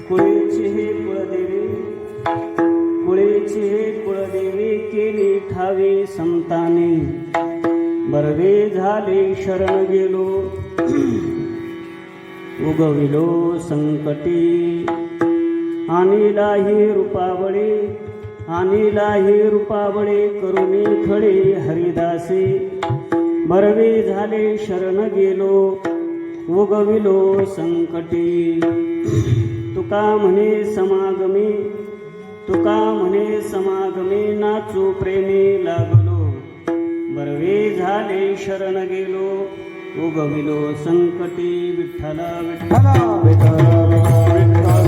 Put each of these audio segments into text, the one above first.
कुळेची हे कुळदेवी, कुळेची हे कुळदेवी केली ठावी संताने. बरवे झाले शरण गेलो, उगविलो संकटी. आणिलाही रूपावळे, आणिलाही रूपावळे करुणी खडे हरिदासे. बरवे झाले शरण गेलो, उगविलो संकटी. तुका म्हणे समागमे, तुका म्हणे समागमे नाचू प्रेमी लागलो. बरवे झाले शरण गेलो, उगविलो संकटी. विठ्ठला विठ्ठला विठ्ठला विठ्ठला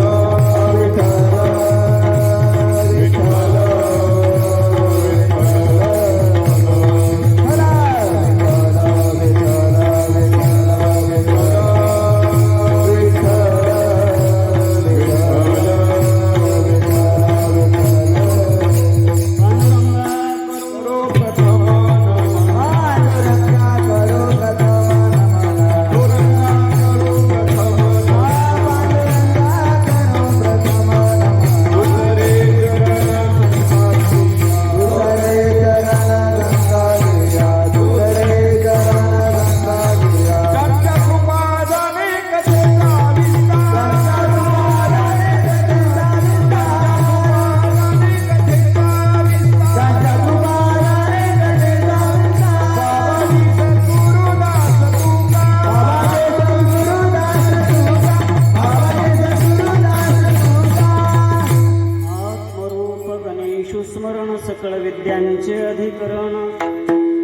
सकळ विद्यांचे अधिकरण.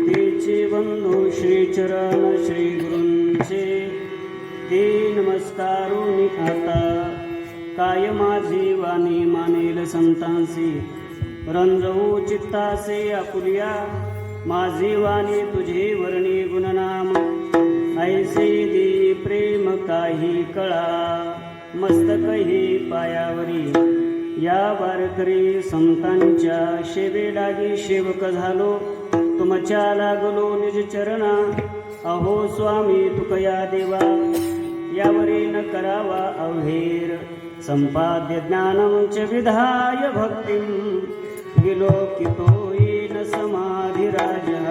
तेचे बंधू श्रीचरण श्री गुरूंचे. ते नमस्कारुनी आता काय माझी वाणी मानेल संतांसी. रंजवू चित्तासे आपुलिया माझी वाणी तुझे वर्णी गुणनाम. ऐसे दे प्रेम काही कळा मस्तक हे पायावरी. या वारकरी संतांच्या शेवे लागी सेवक झालो. तुमच्या लागलो निज चरणा. अहो स्वामी तुकया देवा यावरी न करावा अवहेर. संपाद्य ज्ञानं च विधाय भक्तिं विलोकितो येन समाधिराजः.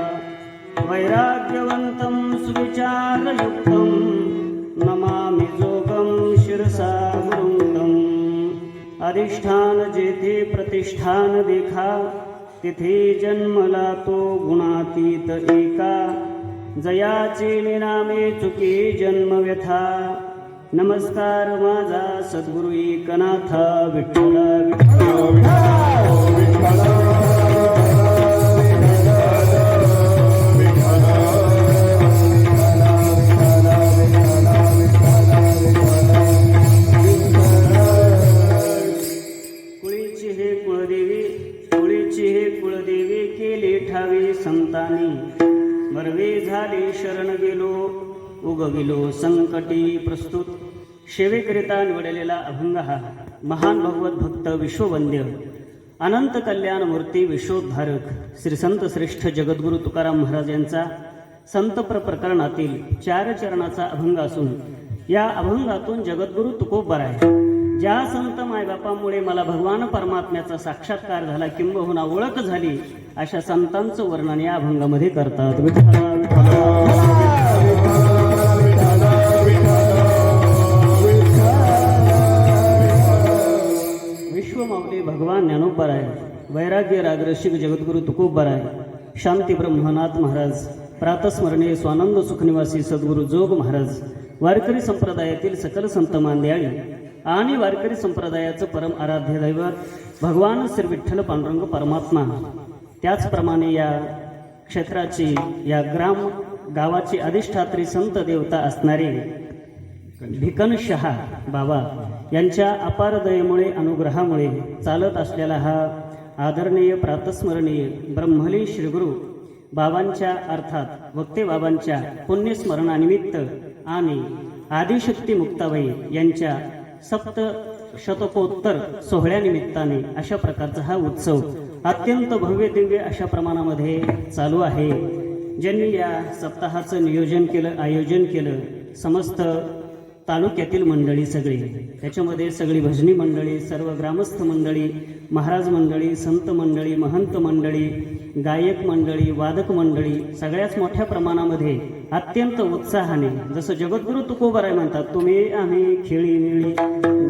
वैराग्यवन्तं सुविचारयुक्तं नमामि जोगं शिरसा गुरुं. अधिष्ठान जेथे प्रतिष्ठान देखा तिथे जन्मला तो गुणातीत एका. जयाचे निनामे चुकी जन्म व्यथा. नमस्कार माझा सद्गुरु एकनाथा. विठ्ठला विठ्ठला विठ्ठला संतानी. बरवे झाले शरण गेलो, उगविलो संकटी. प्रस्तुत सेवेकरिता निवडलेला अभंग हा महान भगवत भक्त विश्ववंद्य अनंत कल्याण मूर्ती विश्वोद्धारक श्री संत श्रेष्ठ जगद्गुरु तुकाराम महाराज यांचा संतप्र प्रकरणातील 4 चरणाचा अभंग असून या अभंगातून जगद्गुरु तुकोबराय ज्या संत मायबापामुळे मला भगवान परमात्म्याचा साक्षात्कार झाला किंबहुना ओळख झाली अशा संतांचं वर्णन या अभंगामध्ये करतात. विश्वमाऊली भगवान ज्ञानोबराय, वैराग्य रागरसिक जगद्गुरु तुकोबराय, शांती ब्रह्मनाथ महाराज, प्रातस्मरणीय स्वानंद सुखनिवासी सद्गुरु जोग महाराज, वारकरी संप्रदायातील सकल संत मांद्याळी आणि वारकरी संप्रदायाचं परम आराध्य दैवत भगवान श्री विठ्ठल पांडुरंग परमात्मा. त्याचप्रमाणे या क्षेत्राची या गावाची अधिष्ठात्री संत देवता असणारे भिकनशहा बाबा यांच्या अपार दयेमुळे अनुग्रहामुळे चालत असलेला हा आदरणीय प्रातस्मरणीय ब्रह्मली श्रीगुरु बाबांच्या अर्थात वक्ते बाबांच्या पुण्यस्मरणानिमित्त आणि आदिशक्ती मुक्ताबाई यांच्या सप्तशतकोत्तर सोहळ्यानिमित्ताने अशा प्रकारचा हा उत्सव अत्यंत भव्य दिव्य अशा प्रमाणामध्ये चालू आहे. ज्यांनी या सप्ताहाचं नियोजन केलं, आयोजन केलं, समस्त तालुक्यातील मंडळी सगळी, त्याच्यामध्ये सगळी भजनी मंडळी, सर्व ग्रामस्थ मंडळी, महाराज मंडळी, संत मंडळी, महंत मंडळी, गायक मंडळी, वादक मंडळी सगळ्याच मोठ्या प्रमाणामध्ये अत्यंत उत्साहाने, जसं जगद्गुरु तुकोबाराय म्हणतात, तुम्ही आम्ही खेळी मिळी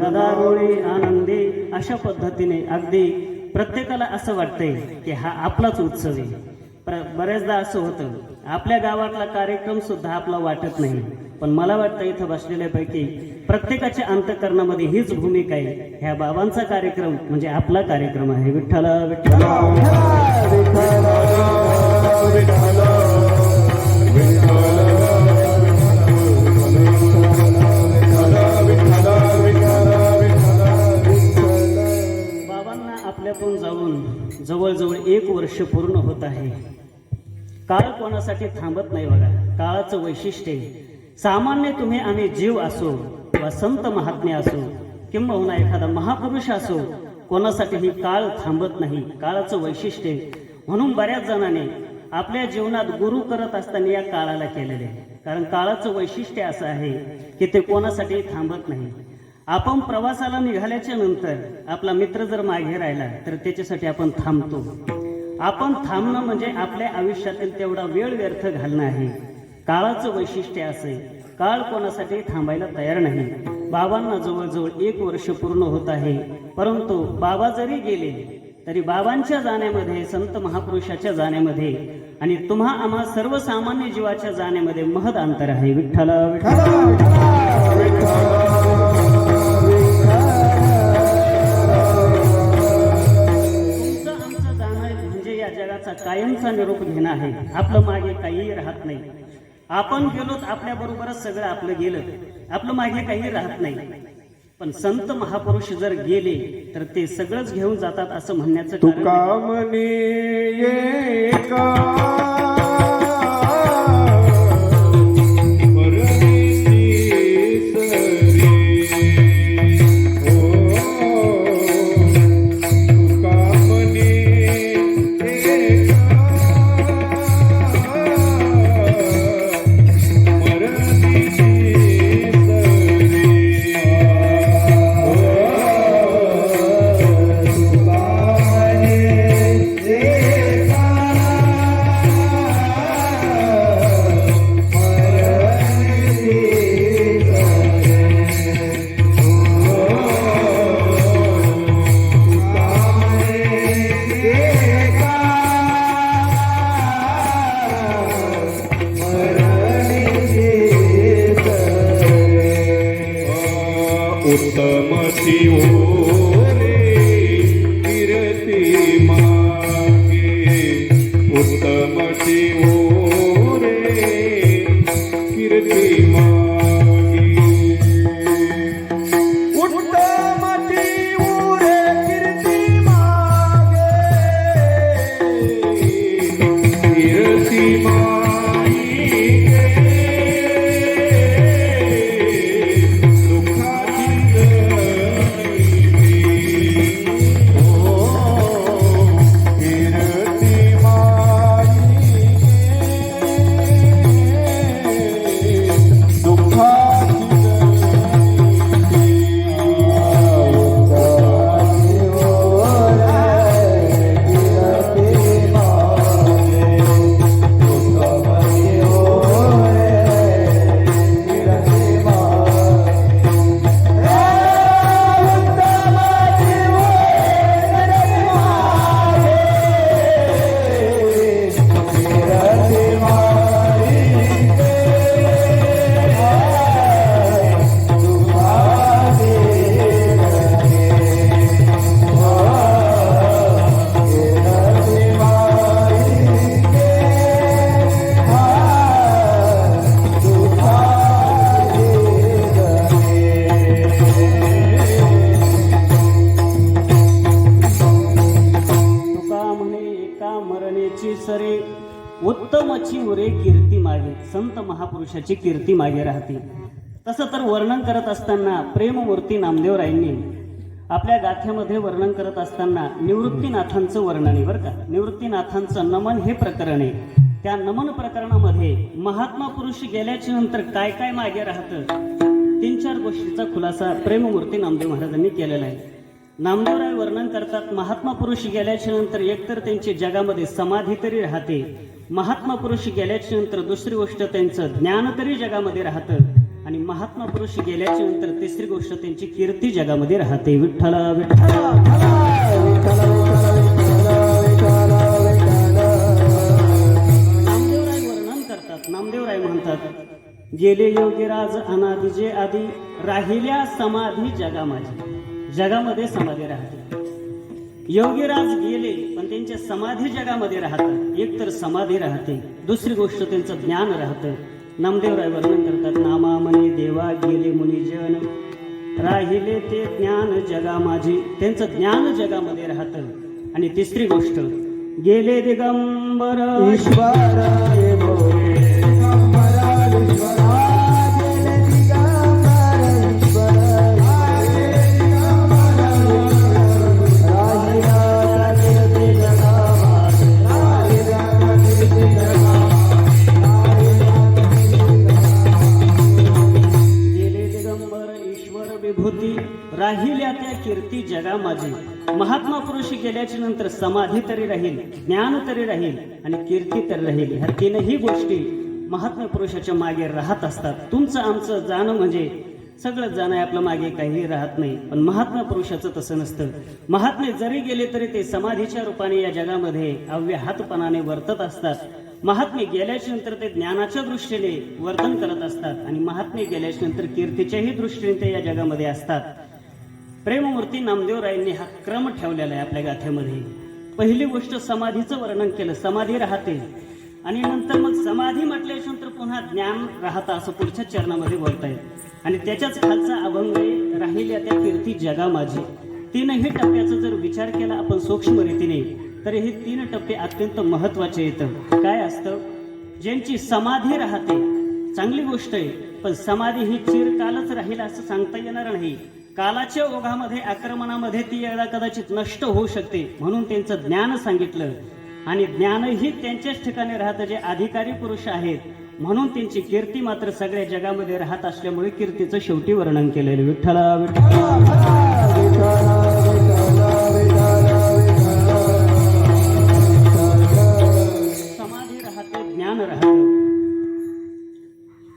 गदारोळी आनंदी, अशा पद्धतीने अगदी प्रत्येकाला असं वाटतंय की हा आपलाच उत्सव आहे. बऱ्याचदा असं होतं, आपल्या गावातला कार्यक्रम सुद्धा आपला वाटत नाही, पण मला वाटतं इथं बसलेल्यापैकी प्रत्येकाच्या अंतःकरणामध्ये हीच भूमिका आहे, ह्या बाबांचा कार्यक्रम म्हणजे आपला कार्यक्रम आहे. विठ्ठल विठ्ठल बाबांना आपल्याकडून जाऊन जवळजवळ 1 वर्ष पूर्ण होत आहे. काळ कोणासाठी थांबत नाही बघा, काळाचं वैशिष्ट्य आहे. सामान्य तुम्ही आम्ही जीव असो वा संत महात्मे असो किंबहुना एखादा महापुरुष असो, कोणासाठी ही काळ थांबत नाही, काळाचं वैशिष्ट्य आहे. म्हणून बऱ्याच जणांनी आपल्या जीवनात गुरु करत असताना या काळाला केलेले आहे, कारण काळाचं वैशिष्ट्य असं आहे की ते कोणासाठी थांबत नाही. आपण प्रवासाला निघाल्याच्या नंतर आपला मित्र जर मागे राहिला तर त्याच्यासाठी आपण थांबतो. आपण थांबणं म्हणजे आपल्या आयुष्यातील तेवढा वेळ व्यर्थ घालणं आहे. काळाचं वैशिष्ट्य असे, काळ कोणासाठी थांबायला तयार नाही. बाबांना जवळजवळ 1 वर्ष पूर्ण होत आहे, परंतु बाबा जरी गेले तरी बाबांच्या जाण्यामध्ये, संत महापुरुषाच्या जाण्यामध्ये आणि तुम्हा आम्हा सर्वसामान्य जीवाच्या जाण्यामध्ये महद अंतर आहे. विठ्ठल जगाचा कायमचा निरोप घेणं आहे. आपलं मागे काही राहत नाही. आपण गेलो आपल्या बरोबरच सगळं आपलं गेलं, आपलं मागे काही राहत नाही. पण संत महापुरुष जर गेले तर ते सगळंच घेऊन जातात असं म्हणण्याचं कारण उत्तमची उरे कीर्ती मागे, संत महापुरुषाची कीर्ती मागे राहते. तसं तर वर्णन करत असताना प्रेममूर्ती नामदेवरायांनी आपल्या गाथ्यामध्ये वर्णन करत असताना निवृत्तीनाथांचं वर्णन आहे बरं का. निवृत्तीनाथांचं नमन हे प्रकरण आहे. त्या नमन प्रकरणामध्ये महात्मा पुरुष गेल्याच्या नंतर काय काय मागे राहतं 3-4 गोष्टीचा खुलासा प्रेममूर्ती नामदेव महाराजांनी केलेला आहे. नामदेवराय वर्णन करतात, महात्मा पुरुष गेल्याच्या नंतर एकतर त्यांची जगामध्ये समाधी तरी राहते, महात्मा पुरुष गेल्याच्या नंतर दुसरी गोष्ट त्यांचं ज्ञान तरी जगामध्ये राहतं, आणि महात्मा पुरुष गेल्याच्या नंतर तिसरी गोष्ट त्यांची कीर्ती जगामध्ये राहते. विठ्ठल नामदेवराय वर्णन करतात, नामदेवराय म्हणतात, गेले योगीराज अनादि जे आधी, राहिल्या समाधी जगा माझी. जगामध्ये समाधी राहते. योगीराज गेले पण त्यांच्या समाधी जगामध्ये राहतात. एक तर समाधी राहते, दुसरी गोष्ट त्यांचं ज्ञान राहतं. नामदेवराय वर्णन करतात, नामा म्हणे देवा गेले मुनिजन, राहिले ते ज्ञान जगा माझी. त्यांचं ज्ञान जगामध्ये राहतं. आणि तिसरी गोष्ट, गेले दिगंबर ईश्वर राहिल्या त्या कीर्ती जगा माझी. महात्मा पुरुषी गेल्याच्या नंतर समाधी तरी राहील, ज्ञान तरी राहील आणि कीर्ती तरी राहील. ह्या तीनही गोष्टी महात्मा पुरुषाच्या मागे राहत असतात. तुमचं आमचं जाणं म्हणजे सगळं जाणं आहे, आपलं मागे काही राहत नाही. पण महात्मा पुरुषाचं तसं नसतं. महात्मे जरी गेले तरी ते समाधीच्या रूपाने या जगामध्ये अव्याहतपणाने वर्तत असतात. महात्मे गेल्याच्या नंतर ते ज्ञानाच्या दृष्टीने वर्तन करत असतात आणि महात्मे गेल्याच्या नंतर कीर्तीच्याही दृष्टीने ते या जगामध्ये असतात. प्रेममूर्ती नामदेवरायांनी हा क्रम ठेवलेला आहे आपल्या गाथेमध्ये. पहिली गोष्ट समाधीचं वर्णन केलं, समाधी राहते, आणि नंतर मग समाधी म्हटल्याच्या नंतर पुन्हा ज्ञान राहतं असं पुढच्या चरणामध्ये बोलतायत. आणि त्याच्याच खालचा अभंग राहिल्या त्या कीर्ती जगा माझी. तीनही टप्प्याचा जर विचार केला आपण सूक्ष्म रीतीने तर हे 3 टप्पे अत्यंत महत्वाचे येतं. काय असतं, ज्यांची समाधी राहते चांगली गोष्ट आहे, पण समाधी ही चिरकालच राहील असं सांगता येणार नाही. कालाच्या ओघामध्ये आक्रमणामध्ये ती एकदा कदाचित नष्ट होऊ शकते, म्हणून त्यांचं ज्ञान सांगितलं. आणि ज्ञानही त्यांच्याच ठिकाणी राहतं जे अधिकारी पुरुष आहेत, म्हणून त्यांची कीर्ती मात्र सगळ्या जगामध्ये राहत असल्यामुळे कीर्तीचं शेवटी वर्णन केलेलं. विठ्ठला समाधी राहते, ज्ञान राहतं.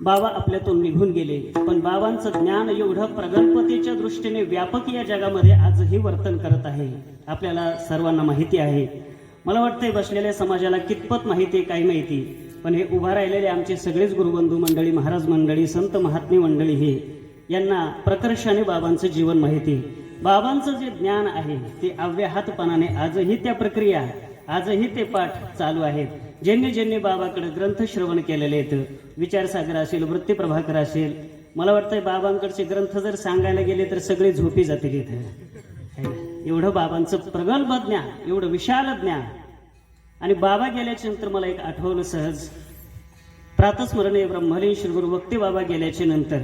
बाबा आपल्यातून निघून गेले, पण बाबांचं ज्ञान एवढं प्रगल्भतेच्या दृष्टीने व्यापक या जगामध्ये आजही वर्तन करत आहे. आपल्याला सर्वांना माहिती आहे. मला वाटतंय बसलेल्या समाजाला कितपत माहिती आहे काही माहिती, पण हे उभा राहिलेले आमचे सगळेच गुरुबंधू मंडळी, महाराज मंडळी, संत महात्मे मंडळी हे यांना प्रकर्षाने बाबांचं जीवन माहिती. बाबांचं जे ज्ञान आहे ते अव्याहतपणाने आजही त्या प्रक्रिया, आजही ते पाठ चालू आहेत. ज्यांनी बाबाकडे ग्रंथ श्रवण केलेले आहेत, विचारसागर असेल, वृत्तीप्रभाकर असेल, मला वाटतंय बाबांकडचे ग्रंथ जर सांगायला गेले तर सगळे झोपी जातील इथं. एवढं बाबांचं प्रगल्भ ज्ञान, एवढं विशाल ज्ञान. आणि बाबा गेल्याच्या नंतर मला एक आठवलं सहज, प्रातस्मरणीय ब्रह्मलीन श्रीगुरु वक्ते बाबा गेल्याच्या नंतर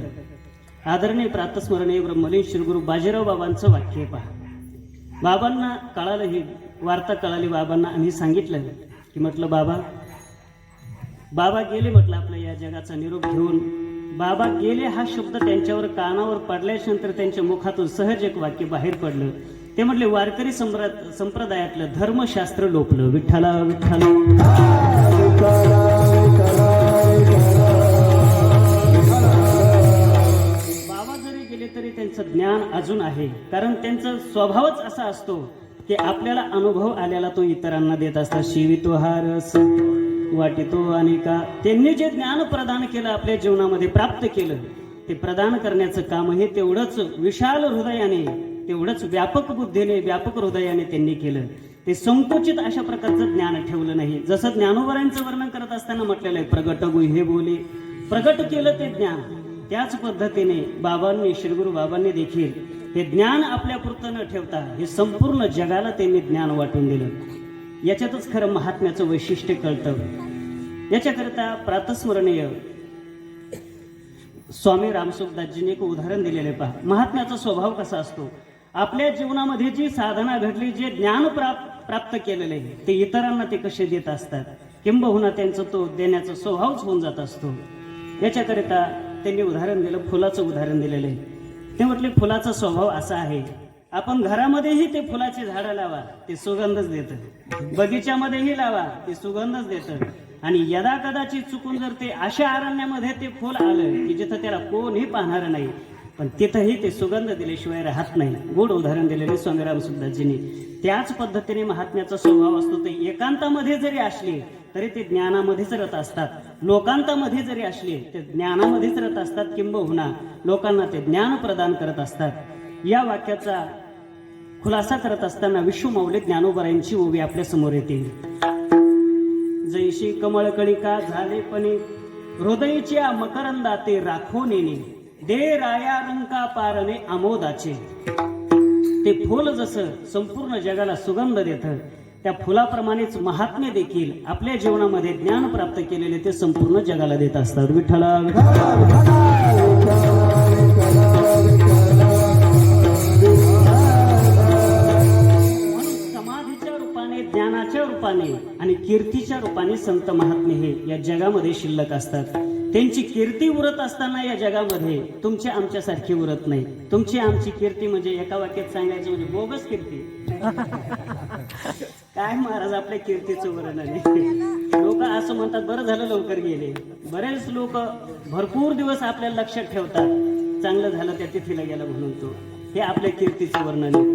आदरणीय प्रातस्मरणीय ब्रह्मलीन श्रीगुरु बाजीराव बाबांचं वाक्य पहा. बाबांना कळालं, ही वार्ता कळाली बाबांना. आम्ही सांगितलं की म्हटलं बाबा गेले, म्हटलं आपल्या या जगाचा निरोप घेऊन. बाबा गेले हा शब्द त्यांच्यावर कानावर पडल्याच्या नंतर त्यांच्या मुखातून सहज एक वाक्य बाहेर पडलं. ते म्हटले, वारकरी संप्रदायातलं धर्मशास्त्र लोपलं. विठ्ठला विठ्ठला. बाबा जरी गेले तरी त्यांचं ज्ञान अजून आहे, कारण त्यांचा स्वभावच असा असतो की आपल्याला अनुभव आलेला तो इतरांना देत असतात. शिवितो हा रस वाटितो अनेका. त्यांनी जे ज्ञान प्रदान केलं, आपल्या जीवनामध्ये प्राप्त केलं, ते प्रदान करण्याचं काम हे तेवढंच विशाल हृदयाने, तेवढंच व्यापक बुद्धीने, व्यापक हृदयाने त्यांनी केलं. ते संकुचित अशा प्रकारचं ज्ञान ठेवलं नाही. जसं ज्ञानोबरांचं वर्णन करत असताना म्हटलेलं आहे, प्रगट गुह्ये बोले, प्रगट केलं ते ज्ञान. त्याच पद्धतीने बाबांनी, श्रीगुरु बाबांनी देखील हे ज्ञान आपल्यापुरतं न ठेवता हे संपूर्ण जगाला त्यांनी ज्ञान वाटून दिलं. याच्यातच खरं महात्म्याचं वैशिष्ट्य कळतं. याच्याकरता प्रातस्मरणीय स्वामी रामसुखदासजींनी एक उदाहरण दिलेले पहा. महात्म्याचा स्वभाव कसा असतो. आपल्या जीवनामध्ये जी साधना घडली, जे ज्ञान प्राप्त केलेले आहे, ते इतरांना ते कसे देत असतात, किंबहुना त्यांचा तो देण्याचा स्वभावच होऊन जात असतो. याच्याकरिता त्यांनी उदाहरण दिलं, फुलाचं उदाहरण दिलेलं आहे. ते म्हटले फुलाचा स्वभाव असा आहे, आपण घरामध्येही ते फुलाची झाडं लावा, ते सुगंधच देतं. बगीच्यामध्येही लावा, ते सुगंधच देतं. आणि यदा कदाचित चुकून जर ते अशा अरण्यामध्ये ते फुल आलं की जिथं त्याला कोणही पाहणार नाही, पण तिथंही ते सुगंध दिल्याशिवाय राहत नाही. गोड उदाहरण दिलेले स्वामीराम सुद्दाजींनी. त्याच पद्धतीने महात्म्याचा स्वभाव असतो. ते एकांतामध्ये जरी असले तरी ते ज्ञानामध्येच रत असतात. लोकांतामध्ये जरी असले ते ज्ञानामध्येच रत असतात. किंबहुना लोकांना ते ज्ञान प्रदान करत असतात. या वाक्याचा खुलासा करत असताना विश्वमौली ज्ञानोबरायांची ओवी आपल्या समोर येते. जैशी कमळकणिका झाले पणी हृदयच्या मकरंदा ते राखो नेने दे राया रंका पारणे आमोदाचे. ते फुल जसं संपूर्ण जगाला सुगंध देतं, त्या फुलाप्रमाणेच महात्मे देखील आपल्या जीवनामध्ये ज्ञान प्राप्त केलेले ते संपूर्ण जगाला देत असतात. विठ्ठला समाधीच्या रूपाने, ज्ञानाच्या रूपाने आणि कीर्तीच्या रूपाने संत महात्मे हे या जगामध्ये शिल्लक असतात. त्यांची कीर्ती उरत असताना या जगामध्ये तुमच्या आमच्यासारखी उरत नाही. तुमची आमची कीर्ती म्हणजे एका वाक्यात सांगायचं म्हणजे बोगस कीर्ती. काय महाराज आपल्या कीर्तीचं वर्णन आहे. लोक असं म्हणतात, बरं झालं लवकर गेले. बरेच लोक भरपूर दिवस आपल्याला लक्षात ठेवतात, चांगलं झालं त्या तिथीला गेला म्हणून. तो हे आपल्या कीर्तीचं वर्णन आहे.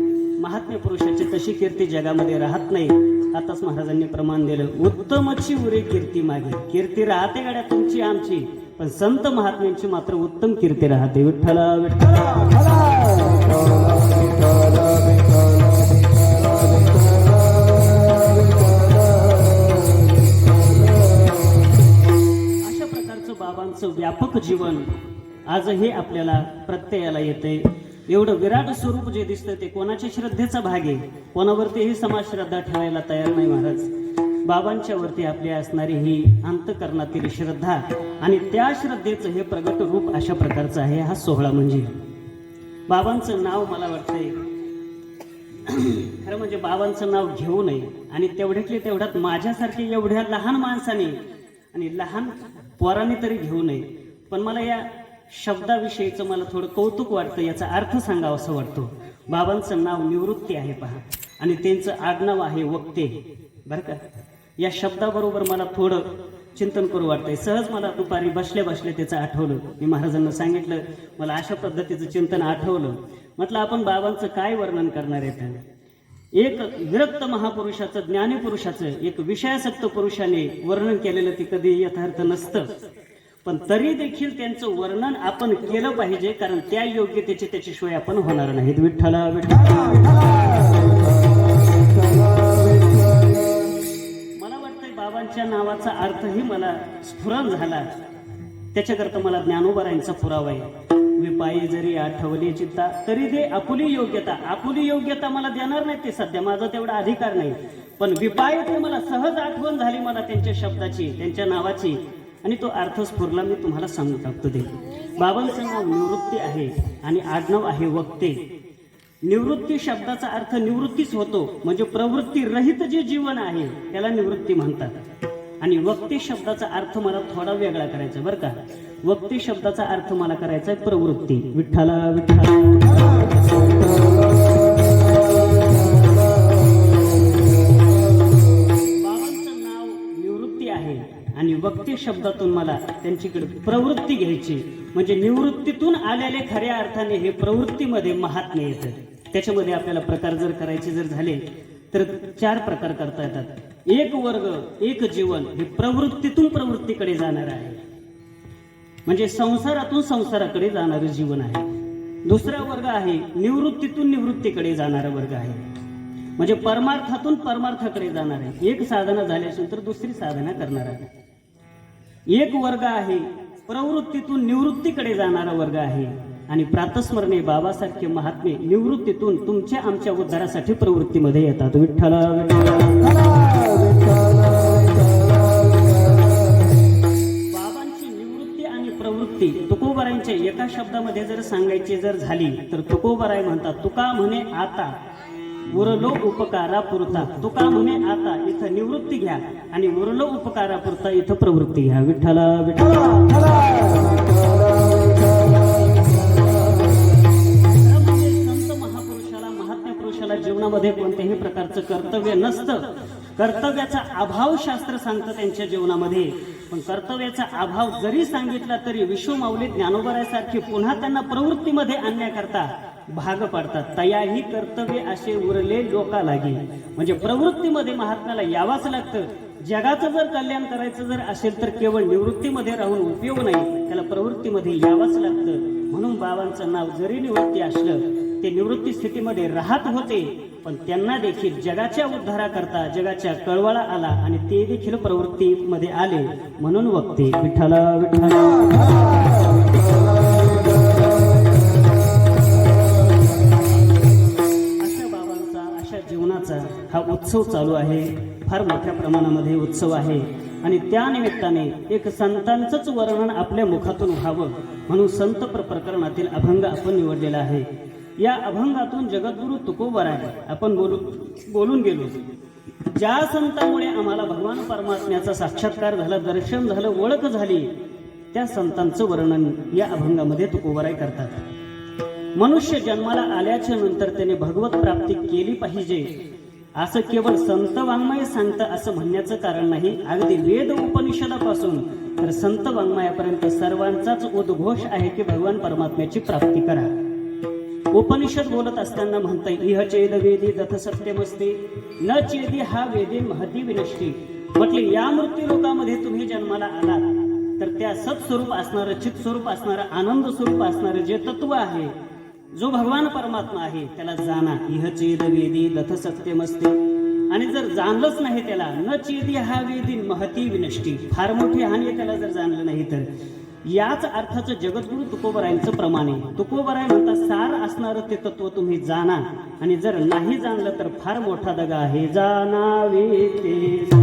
महात्म्य पुरुषाची तशी कीर्ती जगामध्ये राहत नाही. आताच महाराजांनी प्रमाण दिलं, उत्तमची उरे कीर्ती मागे. कीर्ती राहते गाड्या तुमची आमची, पण संत महात्म्यांची मात्र उत्तम कीर्ती राहते. विठ्ठला अशा प्रकारचं बाबांचं व्यापक जीवन आजही आपल्याला प्रत्ययाला येते. एवढं विराट स्वरूप जे दिसतं ते कोणाच्या श्रद्धेचा भाग आहे. कोणावरतीही समाज श्रद्धा ठेवायला तयार नाही महाराज. बाबांच्या वरती आपली असणारी ही अंतकरणातील श्रद्धा आणि त्या श्रद्धेचं हे प्रगट रूप अशा प्रकारचं आहे हा सोहळा. म्हणजे बाबांचं नाव मला वाटतंय खरं म्हणजे बाबांचं नाव घेऊ नये, आणि तेवढ्यातले तेवढ्यात माझ्यासारखे एवढ्या लहान माणसाने आणि लहान पोराने तरी घेऊ नये. पण मला या शब्दाविषयीचं मला थोडं कौतुक वाटतं, याचा अर्थ सांगावा असं वाटतो. बाबांचं नाव निवृत्ती आहे पहा, आणि त्यांचं आडनाव आहे वक्ते. बरं का, या शब्दाबरोबर मला थोडं चिंतन करू वाटतंय. सहज मला दुपारी बसल्या बसल्या त्याचं आठवलं. मी महाराजांना सांगितलं, मला अशा पद्धतीचं चिंतन आठवलं. म्हटलं आपण बाबांचं काय वर्णन करणार आहे. एक विरक्त महापुरुषाचं, ज्ञानी पुरुषाचं, एक विषयासक्त पुरुषाने वर्णन केलेलं ते कधी यथार्थ नसतं. पण तरी देखील त्यांचं वर्णन आपण केलं पाहिजे, कारण त्या योग्यतेचे त्याच्याशिवाय आपण होणार नाहीत. विठ्ठला मला वाटतंय बाबांच्या नावाचा अर्थही मला स्फुरण झाला. त्याच्याकरता मला ज्ञानोबरायांचा पुरावा आहे. विपायी जरी आठवली चित्ता तरी दे आपुली योग्यता. आपुली योग्यता मला देणार नाही ते सध्या, माझा तेवढा अधिकार नाही. पण विपायी ते मला सहज आठवण झाली मला त्यांच्या शब्दाची, त्यांच्या नावाची, आणि तो अर्थ स्फुरला. मी तुम्हाला सांगू टाकतो. ते बाबांचं नाव निवृत्ती आहे आणि आडनाव आहे वक्ते. निवृत्ती शब्दाचा अर्थ निवृत्तीच होतो, म्हणजे प्रवृत्ती रहित जे जीवन आहे त्याला निवृत्ती म्हणतात. आणि वक्ते शब्दाचा अर्थ मला थोडा वेगळा करायचा बरं का. वक्ते शब्दाचा अर्थ मला करायचा आहे प्रवृत्ती. विठ्ठला बाबांचं नाव निवृत्ती आहे आणि वक्ते शब्दातून मला त्यांच्याकडे प्रवृत्ती घ्यायची, म्हणजे निवृत्तीतून आलेले खऱ्या अर्थाने हे प्रवृत्तीमध्ये महात्म्य येतं. त्याच्यामध्ये आपल्याला प्रकार जर करायचे जर झाले तर 4 प्रकार करता येतात. एक वर्ग, एक जीवन हे प्रवृत्तीतून प्रवृत्तीकडे जाणार आहे, म्हणजे संसारातून संसाराकडे जाणारं जीवन आहे. दुसरा वर्ग आहे निवृत्तीतून निवृत्तीकडे जाणारा वर्ग आहे, म्हणजे परमार्थातून परमार्थाकडे जाणार आहे. एक साधना झाली असेल तर दुसरी साधना करणार आहे. एक वर्ग आहे प्रवृत्तीतून निवृत्तीकडे जाणारा वर्ग आहे, आणि प्रातस्मरणे बाबासारखे महात्मे निवृत्तीतून तुमच्या आमच्या उद्धारासाठी प्रवृत्तीमध्ये येतात. विठ्ठला बाबांची निवृत्ती आणि प्रवृत्ती तुकोबारायांच्या एका शब्दामध्ये जर सांगायची जर झाली तर तुकोबाराय म्हणतात, तुका म्हणे आता उरलो उपकारा पुरता. तुका म्हणे आता इथं निवृत्ती घ्या आणि उरलो उपकारा पुरता इथं प्रवृत्ती घ्या. विठ्ठला विठ्ठला ज्याला जीवनामध्ये कोणत्याही प्रकारचं कर्तव्य नसतं, कर्तव्याचा अभाव शास्त्र सांगतं त्यांच्या जीवनामध्ये, पण कर्तव्याचा अभाव जरी सांगितला तरी विश्वमाऊली ज्ञानोबरासारखी पुन्हा त्यांना प्रवृत्तीमध्ये आणण्याकरता भाग पाडतात. तयाही कर्तव्य असे उरले लोका लागी, म्हणजे प्रवृत्तीमध्ये महात्म्याला यावाच लागतं. जगाचं जर कल्याण करायचं जर असेल तर केवळ निवृत्तीमध्ये राहून उपयोग नाही, त्याला प्रवृत्तीमध्ये यावंच लागतं. म्हणून बाबांचं नाव जरी निवृत्ती असलं, ते निवृत्ती स्थितीमध्ये राहत होते, पण त्यांना देखील जगाच्या उद्धाराकरता जगाच्या कळवळा आला आणि ते देखील प्रवृत्तीमध्ये आले. म्हणून वक्ते विठ्ठला विठ्ठला. अशा बाबांचा, अशा जीवनाचा हा उत्सव चालू आहे. फार मोठ्या प्रमाणामध्ये उत्सव आहे आणि त्या निमित्ताने एक संतांचंच वर्णन आपल्या मुखातून व्हावं म्हणून संत प्रकरणातील अभंग आपण निवडलेला आहे. या अभंगातून जगद्गुरु तुकोबराय आपण बोलून गेलो. ज्या संतांमुळे आम्हाला भगवान परमात्म्याचा साक्षात्कार झाला, दर्शन झालं, ओळख झाली, त्या संतांचं वर्णन या अभंगामध्ये तुकोबराय करतात. मनुष्य जन्माला आल्याच्या नंतर त्याने भगवत प्राप्ती केली पाहिजे असं केवळ संत वाङ्मय सांगतं असं म्हणण्याचं कारण नाही. अगदी वेद उपनिषदापासून तर संत वाङ्मयापर्यंत सर्वांचाच उद्घोष आहे की भगवान परमात्म्याची प्राप्ती करा. उपनिषद बोलत असताना म्हणतंय, इह चेद वेदी दथ सत्यमस्ते न चेदी हा वेदी महती विनष्टी. म्हटले या मृत्यू लोकामध्ये तुम्ही जन्माला आलात तर त्या सत्स्वरूप असणारं, चित स्वरूप असणारं, आनंद स्वरूप असणारं जे तत्व आहे, जो भगवान परमात्मा आहे, त्याला जाणा. इह चेद वेदी दथ सत्यमस्ते. आणि जर जाणलंच नाही त्याला, न चेदी हा वेदी महती विनष्टी, फार मोठी हानी आहे त्याला जर जाणलं नाही तर. याच अर्थाचं जगद्गुरु तुकोबरायांचं प्रमाण आहे. तुकोबराय म्हणतात, सार असणारं ते तत्व तुम्ही जाणा आणि जर नाही जाणलं तर फार मोठा दगा आहे. जाणावे ते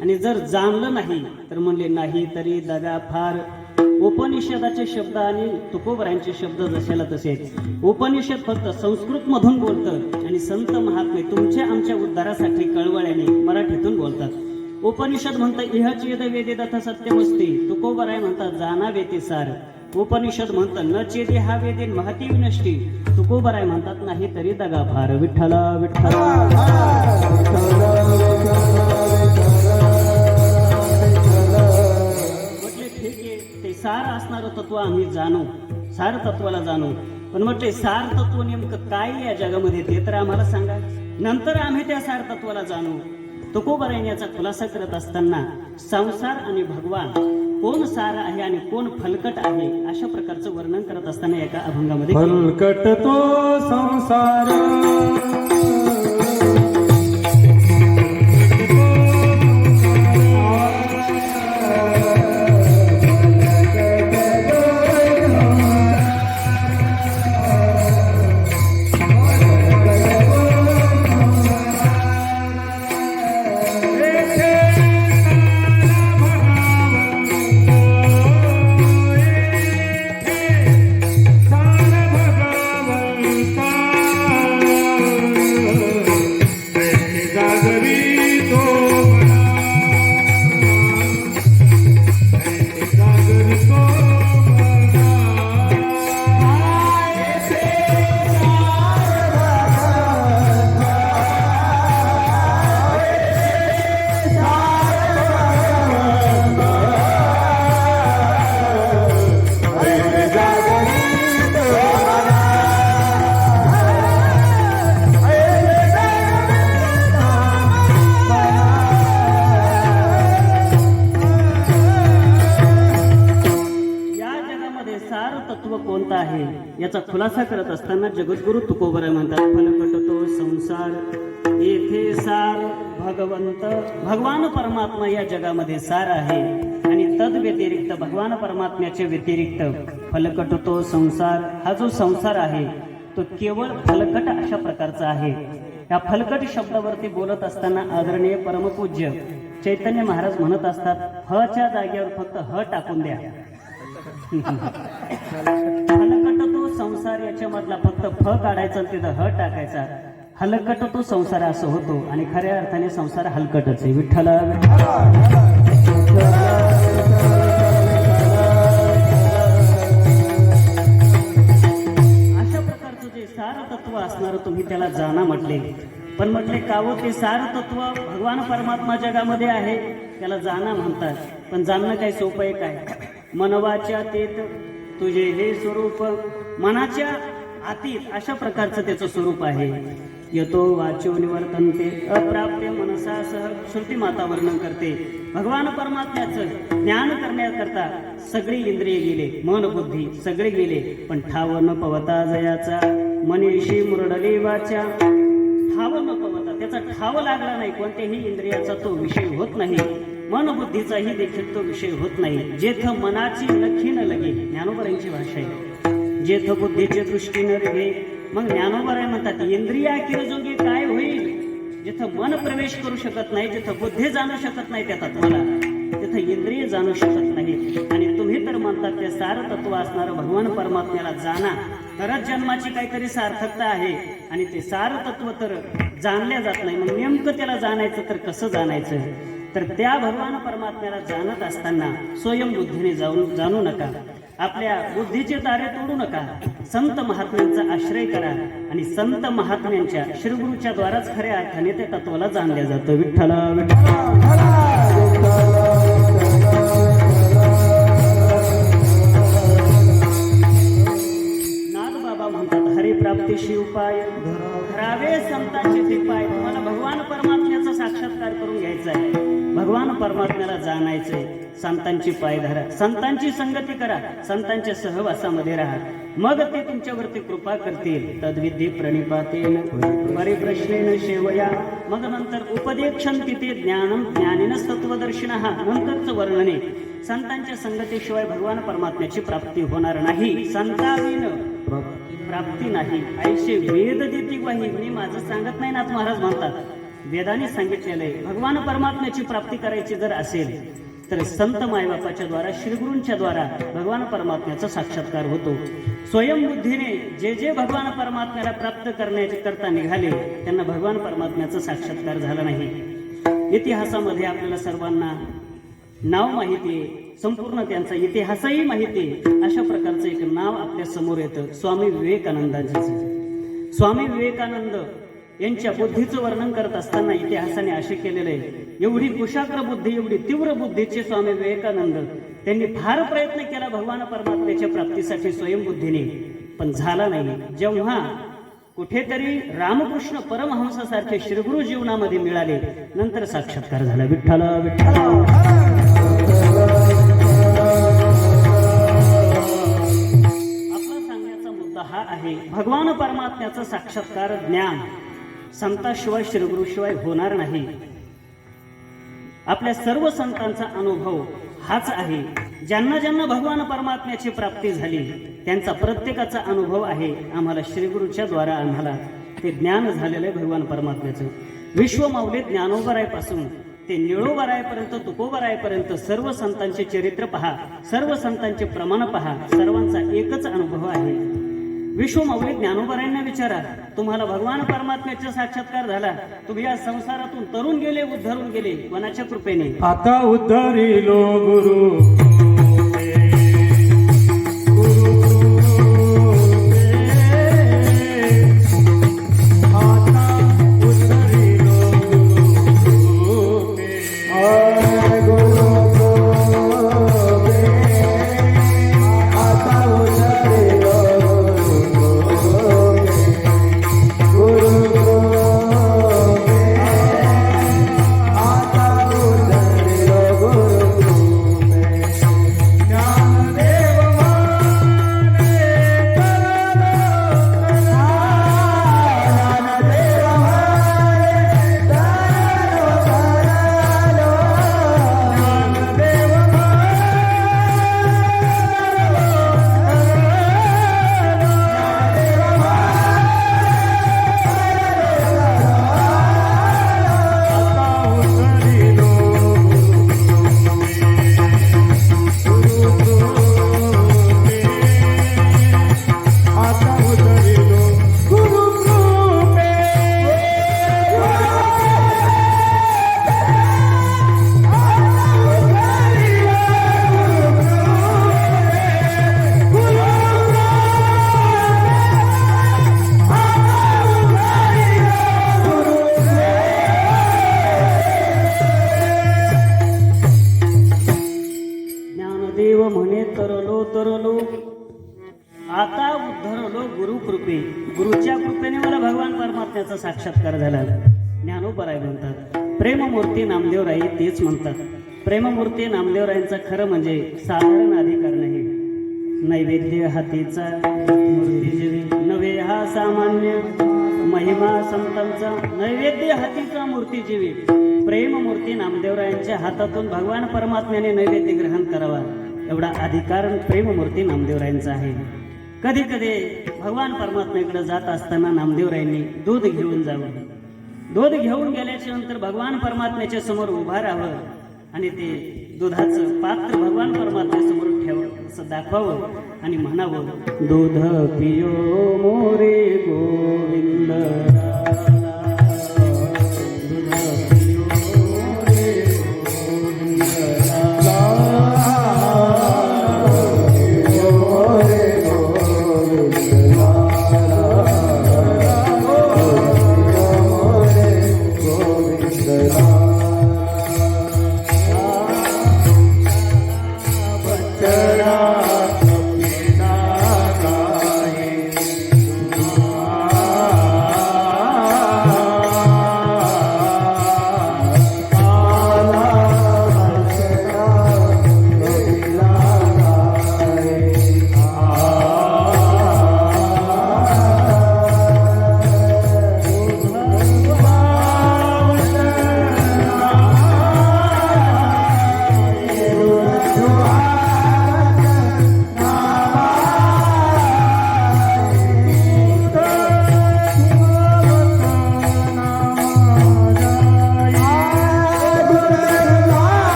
आणि जर जाणलं नाही तर म्हणले नाही तरी दगा फार. उपनिषदाचे शब्द आणि तुकोबरायांचे शब्द जसेला तसेच. उपनिषद फक्त संस्कृत मधून बोलतं आणि संत महात्मे तुमच्या आमच्या उद्धारासाठी कळवळ्याने मराठीतून बोलतात. उपनिषद म्हणतं इह चेद वेदे दथ सत्यमस्ते, तुकोबराय म्हणतात जाणावे ते सार. उपनिषद म्हणतं न चेदे हा वेदे महती विनष्टी, तुकोबराय म्हणतात नाही तरी दगा फार. विठ्ठला विठ्ठला. म्हटले ठीक आहे, ते सार असणारं तत्व आम्ही जाणू, सार तत्वाला जाणू, पण म्हटले सार तत्व नेमकं काय या जगामध्ये ते तर आम्हाला सांगा, नंतर आम्ही त्या सार तत्वाला जाणू. तुकोबराय याचा खुलासा करत असताना संसार आणि भगवान कोण सार आहे आणि कोण फलकट आहे अशा प्रकारचं वर्णन करत असताना एका अभंगामध्ये फलकट तो संसार याचा खुलासा करत असताना जगद्गुरु तुकोबराय म्हणतात फलकट तो संसार येथे सार भगवंत भगवान परमात्मा या जगामध्ये सार आहे आणि तद व्यतिरिक्त भगवान परमात्म्याच्या व्यतिरिक्त फलकट तो संसार. हा जो संसार आहे तो केवळ फलकट अशा प्रकारचा आहे. या फलकट शब्दावरती बोलत असताना आदरणीय परमपूज्य चैतन्य महाराज म्हणत असतात, ह च्या जागेवर फक्त ह टाकून द्या. हलकट तो संसार याच्यामधला फक्त फ काढायचा आणि तिथं ह टाकायचा. हलकट तो संसार असं होतो आणि खऱ्या अर्थाने संसार हलकटच आहे. विठ्ठल अशा प्रकारचं जे सार तत्व असणार तुम्ही त्याला जाणा म्हटले. पण म्हटले कावो ते सार तत्व भगवान परमात्मा जगामध्ये आहे त्याला जाणा म्हणतात. पण जाणणं काही सोपं आहे काय? मनवाच्या तेत तुझे हे स्वरूप, मनाच्या आतीत अशा प्रकारचं त्याचं स्वरूप आहे. यतो वाचो निवर्तनते अप्राप्य मनसासह श्रुती माता वर्णन करते. भगवान परमात्म्याचं ज्ञान करण्याकरता सगळी इंद्रिय गेले, मन बुद्धी सगळे गेले, पण ठाव न पवता जयाचा मनीषी मुरडली वाचा. ठाव न पवता त्याचा ठाव लागला नाही, कोणत्याही इंद्रियाचा तो विषय होत नाही, मन बुद्धीचाही देखील तो विषय होत नाही. जेथ मनाची नखी न लगे, ज्ञानोबरांची भाषा आहे, जेथ बुद्धीचे दृष्टी न रहे. मग ज्ञानोबराय म्हणतात इंद्रिया किरजोगी काय होईल? जिथं मन प्रवेश करू शकत नाही, जिथं बुद्धी जाणू शकत नाही त्या तत्वाला, तिथं इंद्रिय जाणू शकत नाही. आणि तुम्ही तर म्हणतात ते सार तत्व असणारं भगवान परमात्म्याला जाणा, तरच जन्माची काहीतरी सार्थकता आहे. आणि ते सार तत्व तर जाणल्या जात नाही. मग नेमकं त्याला जाणायचं तर कसं जाणायचं? तर त्या भगवान परमात्म्याला जाणत असताना स्वयंबुद्धीने जाणू नका, आपल्या बुद्धीचे तारे तोडू नका, संत महात्म्यांचा आश्रय करा. आणि संत महात्म्यांच्या श्रीगुरूच्या द्वाराच खऱ्या अर्थाने त्या तत्वाला जाणल्या जातं. विठ्ठल नाथबाबा म्हणतात हरिप्राप्तीशी उपाय धरावे संतांचे ते पाय. तुम्हाला भगवान परमात्म्याचा साक्षात्कार करून घ्यायचा आहे, भगवान परमात्म्याला जाणायचंय, संतांची पाय धरा, संतांची संगती करा, संतांच्या सहवासामध्ये राहा, मग ते तुमच्यावरती कृपा करतील. तद्विधी प्रणिपातेन परिप्रश्नेन शेवया. मग नंतर उपदेक्षन्ति ते ज्ञानम ज्ञानिनः तत्वदर्शिनः. नंतरचं वर्णने संतांच्या संगतीशिवाय भगवान परमात्म्याची प्राप्ती होणार नाही, संताविन प्राप्ती नाही. ऐशे वेद देती वही. मी माझं सांगत नाही, नाथ महाराज म्हणतात वेदाने सांगितलेलं आहे. भगवान परमात्म्याची प्राप्ती करायची जर असेल तर संत मायबापाच्या द्वारा श्रीगुरूंच्या द्वारा भगवान परमात्म्याचा साक्षात्कार होतो. स्वयंबुद्धीने जे जे भगवान परमात्म्याला प्राप्त करण्याचे करता निघाले त्यांना भगवान परमात्म्याचा साक्षात्कार झाला नाही. इतिहासामध्ये आपल्याला सर्वांना नाव माहिती आहे, संपूर्ण त्यांचा इतिहासही माहिती आहे. अशा प्रकारचं एक नाव आपल्या समोर येतं, स्वामी विवेकानंदांचं. स्वामी विवेकानंद यांच्या बुद्धीचं वर्णन करत असताना इतिहासाने असे केलेले आहे, एवढी कुशाग्र बुद्धी, एवढी तीव्र बुद्धीचे स्वामी विवेकानंद, त्यांनी फार प्रयत्न केला भगवान परमात्म्याच्या प्राप्तीसाठी स्वयंबुद्धीने, पण झाला नाही. जेव्हा कुठेतरी रामकृष्ण परमहंसासारखे श्रीगुरु जीवनामध्ये मिळाले, नंतर साक्षात्कार झाला. विठ्ठल विठ्ठल. आपला सांगण्याचा मुद्दा हा आहे, भगवान परमात्म्याचा साक्षात्कार ज्ञान संताशिवाय श्रीगुरूशिवाय होणार नाही. आपल्या सर्व संतांचा अनुभव हाच आहे. ज्यांना ज्यांना भगवान परमात्म्याची प्राप्ती झाली त्यांचा प्रत्येकाचा अनुभव आहे. आम्हाला श्रीगुरूच्या द्वारा आम्हाला ते ज्ञान झालेलं आहे भगवान परमात्म्याचं. विश्वमाऊली ज्ञानोबरायपासून ते निळोबरायपर्यंत, तुकोबरायपर्यंत सर्व संतांचे चरित्र पहा, सर्व संतांचे प्रमाण पहा, सर्वांचा एकच अनुभव आहे. विश्वमाऊली ज्ञानोबरायांना विचारा, तुम्हाला भगवान परमात्म्याचा साक्षात्कार झाला, तुम्ही या संसारातून तरुण गेले, उद्धरून गेले, कोणाच्या कृपेने? आता उद्धरिलो गुरु करलो, आता उद्धरलो गुरुकृपे. गुरुच्या कृपेने मला भगवान परमात्म्याचा साक्षात्कार झाला. ज्ञानोबराय म्हणतात. प्रेममूर्ती नामदेवराय तेच म्हणतात. प्रेममूर्ती नामदेवरायांचा खरं म्हणजे साधारण अधिकार नाही. नैवेद्य हातीचा मूर्ती जेवी नवे हा सामान्य महिमा संतांचा. नैवेद्य हातीचा मूर्ती जेवी प्रेममूर्ती नामदेवरायांच्या हातातून भगवान परमात्म्याने नैवेद्य ग्रहण करावा एवढा अधिकार प्रेममूर्ती नामदेवरायांचा आहे. कधी कधी भगवान परमात्म्याकडे जात असताना नामदेवरायांनी दूध घेऊन जावं. दूध घेऊन गेल्याच्या नंतर भगवान परमात्म्याच्या समोर उभा राहावं आणि ते दुधाचं पात्र भगवान परमात्म्यासमोर ठेवावं, असं दाखवावं आणि म्हणावं, दूध पियो मोरे गोविंद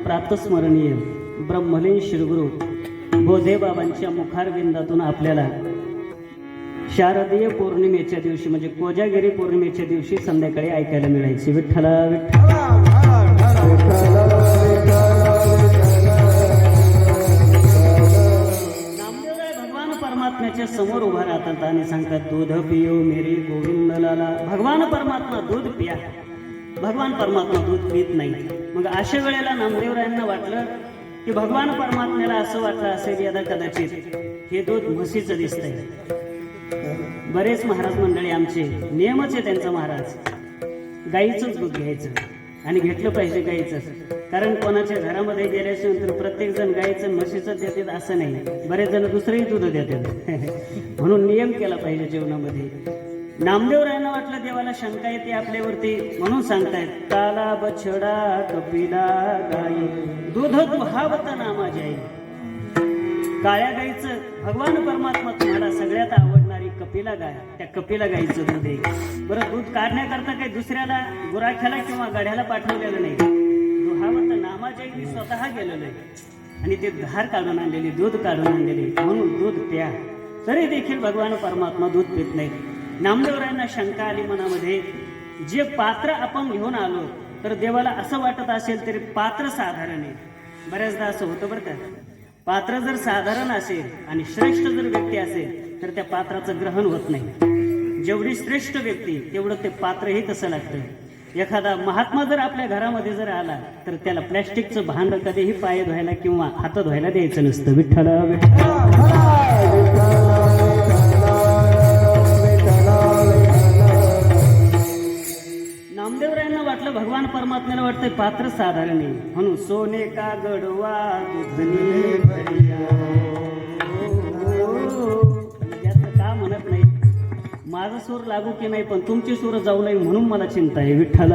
प्रातस्मरणीय ब्रह्मलीन श्रीगुरु बोधेबाबांच्या मुखारविंदातून आपल्याला शारदीय पौर्णिमेच्या दिवशी म्हणजे कोजागिरी पौर्णिमेच्या दिवशी संध्याकाळी ऐकायला मिळायची. विठ्ठला विठ्ठला. नामदेवराय भगवान परमात्म्याच्या समोर उभा राहतात आणि सांगतात, दूध पियो मेरे गोविंद लाला. भगवान परमात्मा दूध पिया. भगवान परमात्मा दूध पित नाही. मग अशा वेळेला नामदेवरायांना वाटलं की भगवान परमात्म्याला असं वाटलं असेल यदा कदाचित हे दूध म्हशीचं दिसतंय. बरेच महाराज मंडळी आमचे नियमच आहे त्यांचा महाराज, गाईचंच दूध घ्यायचं आणि घेतलं पाहिजे गाईचंच. कारण कोणाच्या घरामध्ये गेल्याच्या नंतर प्रत्येक जण गाईचं म्हशीचं देतात असं नाही, बरेच जण दुसरंही दूध देतात. म्हणून नियम केला पाहिजे जीवनामध्ये. नामदेवरायांना वाटलं देवाला शंका येते आपल्यावरती म्हणून सांगतायत, काला बछडा कपिला गाई दूध दुहावत नामा जाई. काळ्या गाईचं भगवान परमात्मा तुम्हाला सगळ्यात आवडणारी कपिला गाय, त्या कपिला गाईचं दूध आहे. बरं, दूध काढण्याकरता काही दुसऱ्याला गुराख्याला किंवा गाढ्याला पाठवलेलं नाही. दुहावत नामा जाई मी स्वतः गेलेलो आहे आणि ते धार काढून आणलेली, दूध काढून आणलेली, म्हणून दूध प्या. तरी देखील भगवान परमात्मा दूध पित नाही. नामदेवरायांना शंका आली मनामध्ये, जे पात्र आपण घेऊन आलो तर देवाला असं वाटत असेल तरी पात्र साधारण आहे. बऱ्याचदा असं होतं बरं का, पात्र जर साधारण असेल आणि श्रेष्ठ जर व्यक्ती असेल तर त्या पात्राचं ग्रहण होत नाही. जेवढी श्रेष्ठ व्यक्ती तेवढं ते पात्रही तसं लागतं. एखादा महात्मा जर आपल्या घरामध्ये जर आला तर त्याला प्लॅस्टिकचं भांड कधीही पाय धुवायला किंवा हात धुवायला द्यायचं नसतं. विठ्ठल नामदेवरायांना वाटलं भगवान परमात्म्याला वाटतंय पात्र साधारण आहे म्हणून सोने का गडवा दुधनी भरिया. याचं का म्हणत नाही, माझा सूर लागू की नाही पण तुमची सूर जाऊ नये म्हणून मला चिंता आहे. विठ्ठल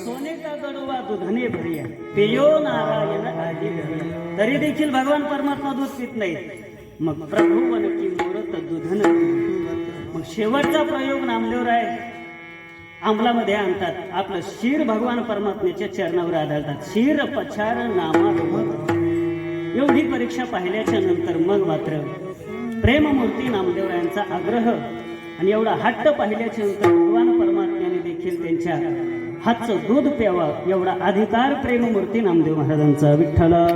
सोने का गडवा दुधने भरिया पेयो नारायण आजी. तरी देखील भगवान परमात्मा दूध पित नाही. मग प्रभुवन की मूरत दुधन. मग शेवटचा प्रयोग नामदेवराय अंमलामध्ये आणतात. आपलं शिर भगवान परमात्म्याच्या चरणावर आढळतात. शिर पछार नामा. एवढी परीक्षा पाहिल्याच्या नंतर मग मात्र प्रेममूर्ती नामदेवरायांचा आग्रह आणि एवढा हट्ट पाहिल्याच्या नंतर भगवान परमात्म्याने देखील त्यांच्या हातचं दूध प्यावं एवढा अधिकार प्रेममूर्ती नामदेव महाराजांचा. विठ्ठला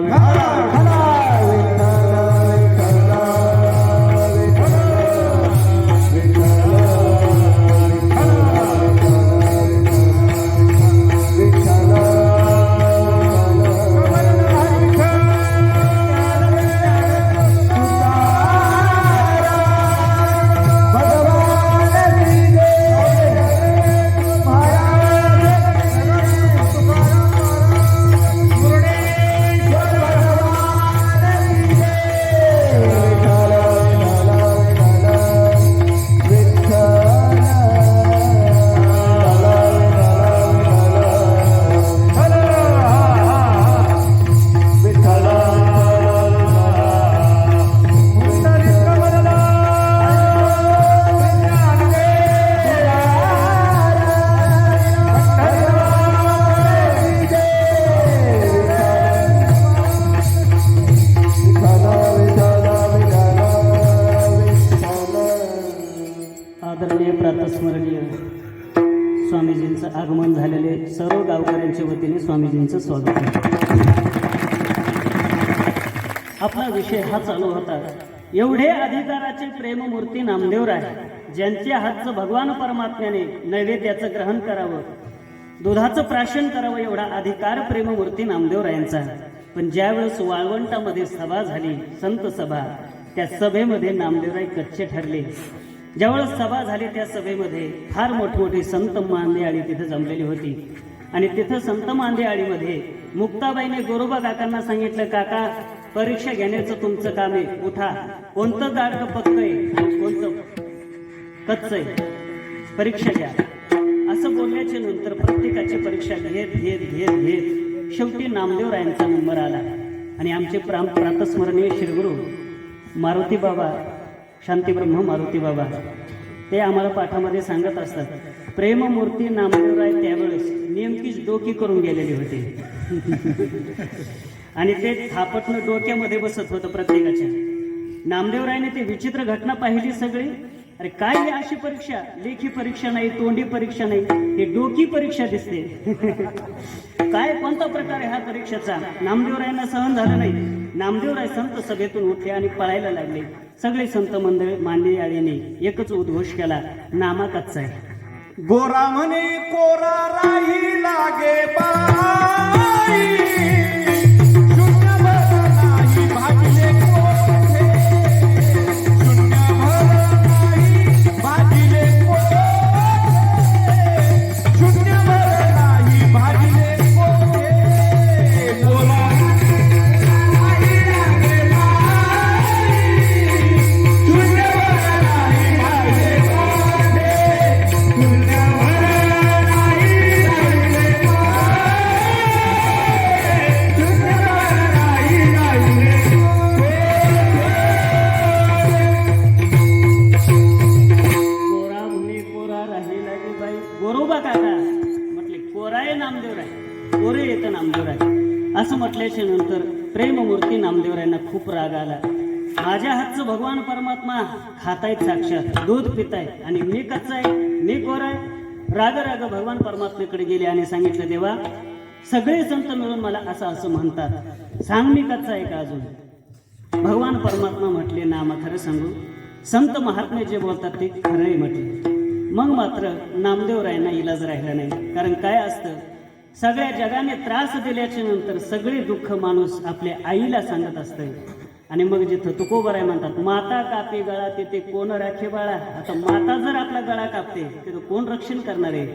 आदरणीय प्रातस्मरणीय स्वामीजींचं आगमन झालेले सर्व गावकऱ्यांच्या वतीने स्वामीजींचं स्वागत आहे. आपला विषय हा चालू होता. एवढे अधिकाराचे प्रेममूर्ती नामदेवराय ज्यांच्या हातचं भगवान परमात्म्याने नैवेद्याचं ग्रहण करावं, दुधाचं प्राशन करावं एवढा अधिकार प्रेममूर्ती नामदेवरायांचा. पण ज्यावेळेस वाळवंटामध्ये सभा झाली, संत सभा, त्या सभेमध्ये नामदेवराय कच्चे ठरले. ज्यावेळेस सभा झाली त्या सभेमध्ये फार मोठमोठी संत मांदेआळी तिथे जमलेली होती. आणि तिथं संत मांदेआळीमध्ये मुक्ताबाईने गोरोबा काकांना सांगितलं, काका परीक्षा घेण्याचं तुमचं काम आहे, उठा. कोणतं दाडकं पक्क आहे आणि कोणतं कच्च आहे, परीक्षा घ्या. असं बोलल्याच्या नंतर प्रत्येकाची परीक्षा घेत घेत घेत घेत शेवटी नामदेवरायांचा नंबर आला. आणि आमचे प्रातस्मरणीय श्रीगुरु मारुती बाबा, शांतीब्रह्म मारुती बाबा, ते आम्हाला पाठामध्ये सांगत असतात, प्रेममूर्ती नामदेवराय त्यावेळेस नेमकीच डोकी करून गेलेली होती. आणि ते थापटणं डोक्यामध्ये बसत होतं प्रत्येकाच्या. नामदेवरायने ते विचित्र घटना पाहिली सगळी. अरे काय ही अशी परीक्षा, लेखी परीक्षा नाही, तोंडी परीक्षा नाही, हे डोकी परीक्षा दिसते. काय कोणता प्रकार आहे हा परीक्षेचा. नामदेवरायांना सहन झालं नाही. नामदेवराय संत सभेतून उठले आणि पळायला लागले. सगळे संत मंडळी मांदेआळीने एकच उद्घोष केला, नामा कच्चा आहे. गोरा म्हणे कोरा राही लागे बाई, शून्यभर नाही भागले कोठे, शून्यभर नाही भागले कोठे, शून्यभर नाही भागले कोठे. गोरा राही लागे बाई, शून्यभर नाही भागले कोठे, गोरोबा काका म्हटले, कोराय नामदेवराय, कोरे येतं नामदेवराय. असं म्हटल्याच्या नंतर प्रेममूर्ती नामदेवरायांना खूप राग आला. माझ्या हातचं भगवान परमात्मा खातायत, साक्षात दूध पिताय, आणि मी कच्चा आहे, मी कोराय. राग राग भगवान परमात्म्याकडे गेले आणि सांगितलं, देवा सगळे संत मिळून मला असं असं म्हणतात, सांग मी कच्चा आहे का अजून. भगवान परमात्मा म्हटले, नामा खरं सांगू, संत महात्मे जे बोलतात ते खरं आहे म्हटले. मग मात्र नामदेवरायांना इलाज राहिला नाही. कारण काय असतं, सगळ्या जगाने त्रास दिल्याच्या नंतर सगळे दुःख माणूस आपल्या आईला सांगत असतं. आणि मग जिथं तुकोबराय म्हणतात, माता कापे गळा तिथे कोण राखे बाळा. आता माता जर आपला गळा कापते तर कोण रक्षण करणार आहे.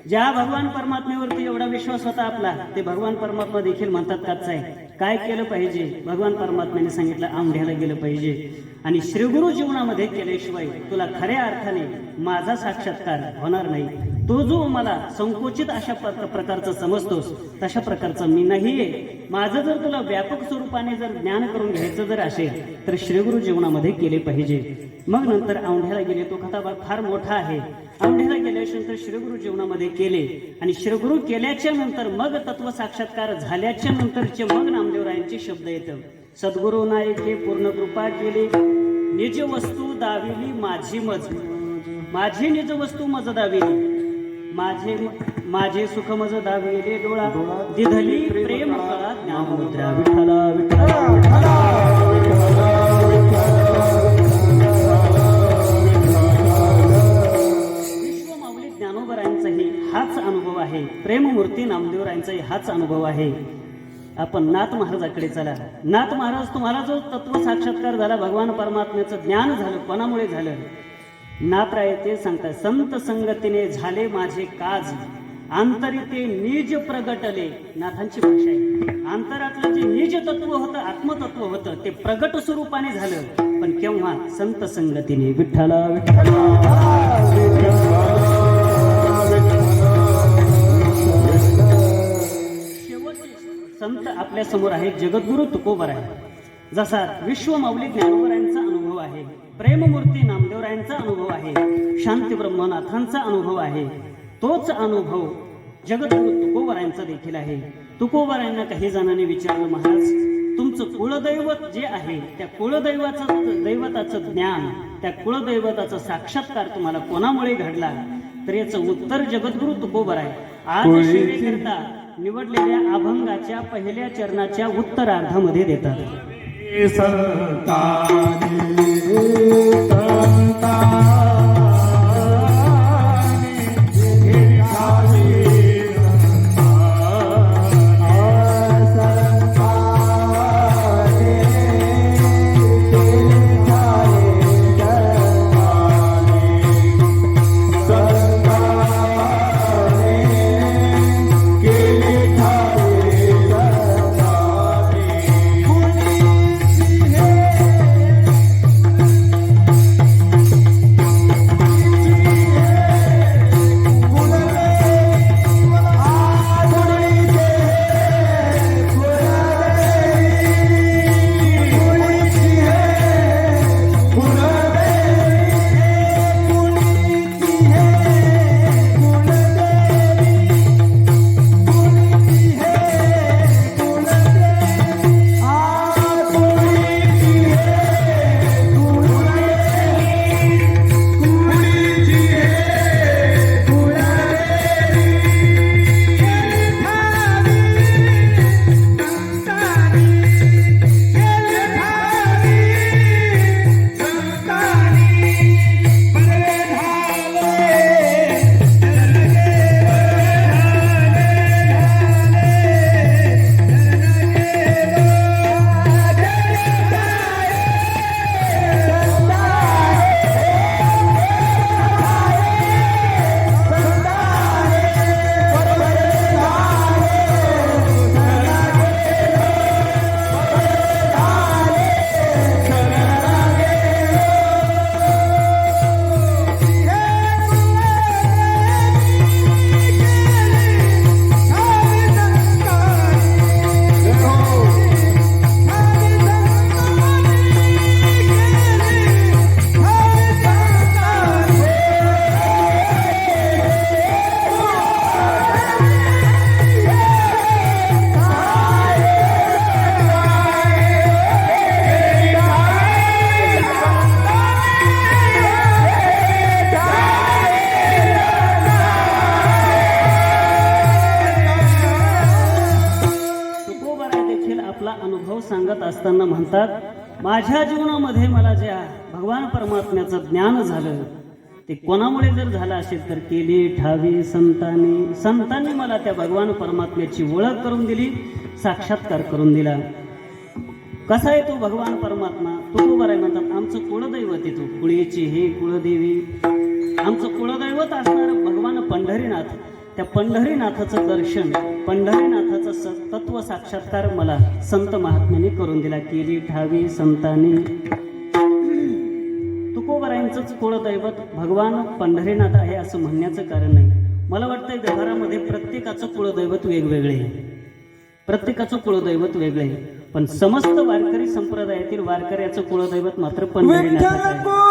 ज्या भगवान परमात्म्यावरती एवढा विश्वास होता आपला, ते भगवान परमात्मा देखील म्हणतात कच्चा आहे. काय केलं पाहिजे, भगवान परमात्म्याने सांगितलं, आंबढ्याला गेलं पाहिजे. आणि श्रीगुरु जीवनामध्ये केल्याशिवाय तुला खऱ्या अर्थाने माझा साक्षात्कार होणार नाही. तो जो मला संकोचित अशा प्रकारचं समजतोस तशा प्रकारचं मी नाहीये. माझं जर तुला व्यापक स्वरूपाने जर ज्ञान करून घ्यायचं जर असेल तर श्रीगुरु जीवनामध्ये केले पाहिजे. मग नंतर औंढ्याला गेले. तो कथाभाग फार मोठा आहे. औंढ्याला गेल्यानंतर श्रीगुरु जीवनामध्ये केले आणि श्रीगुरु केल्याच्या नंतर मग तत्व साक्षात्कार झाल्याच्या नंतरचे मग नामदेवरायांचे शब्द येतं. सद्गुरु नायके पूर्ण कृपा केली, निज वस्तू दाविली माझी मज, माझी निज वस्तू मज दाविली, माझे सुख मज दाविले डोळा, दिधली प्रेम कळा ज्ञानमुद्रा. विठ्ठला विठ्ठला विश्वमाऊली ज्ञानोबरायांचाही हाच अनुभव आहे. प्रेममूर्ती नामदेवरायांचाही हाच अनुभव आहे. आपण नाथ महाराजाकडे चला. नाथ महाराज, तुम्हाला जो तत्व साक्षात्कार झाला, भगवान परमात्म्याचं ज्ञान झालं, कोणामुळे झालं? नाथराय ते सांगतात, संत संगतीने झाले माझे काज, आंतरी ते निज प्रगटले. नाथांची भाषा आहे. अंतरातलं जे निज तत्व होतं, आत्मतत्व होतं, ते प्रगट स्वरूपाने झालं. पण केव्हा? संत संगतीने. विठ्ठला शेवटचे संत आपल्या समोर आहे. जगद्गुरु तुकोबर आहे. जसा विश्वमाऊली ज्ञानोबरायांचा अनुभव आहे, प्रेममूर्ती नामदेवरायांचा अनुभव आहे, शांती ब्रह्मनाथांचा अनुभव आहे, तोच अनुभव जगद्गुरु तुकोबरायांचा देखील आहे. तुकोबरायांना काही जणांनी विचारलं, महाराज तुमचं कुळदैवत जे आहे त्या दैवताचं ज्ञान, त्या कुळदैवताचा साक्षात्कार तुम्हाला कोणामुळे घडला? तर याचं उत्तर जगद्गुरु तुकोबर आहे. आज सेवेकरता निवडलेल्या अभंगाच्या पहिल्या चरणाच्या उत्तरार्धामध्ये देतात. सांगत असताना म्हणतात, माझ्या जीवनामध्ये मला ज्या भगवान परमात्म्याचं ज्ञान झालं ते कोणामुळे जर झालं असेल तर केली ठावी संतांनी मला त्या भगवान परमात्म्याची ओळख करून दिली, साक्षात्कार करून दिला. कसा आहे तो भगवान परमात्मा? तुकोबर आहे म्हणतात, आमचं कुळदैवत आहे तो, कुळीची हे कुळदेवी. आमचं कुळदैवत असणारं भगवान पंढरीनाथ, त्या पंढरीनाथाचं दर्शन, पंढरीनाथाचं तत्व साक्षात्कार मला संत महात्म्यांनी करून दिला. केली ठावी संतांनी. तुकोबरायांचंच कुळदैवत भगवान पंढरीनाथ आहे असं म्हणण्याचं कारण नाही. मला वाटतं व्यवहारामध्ये प्रत्येकाचं कुळदैवत वेगवेगळे आहे, प्रत्येकाचं कुळदैवत वेगळे आहे, पण समस्त वारकरी संप्रदायातील वारकऱ्याचं कुळदैवत मात्र पंढरीनाथच आहे.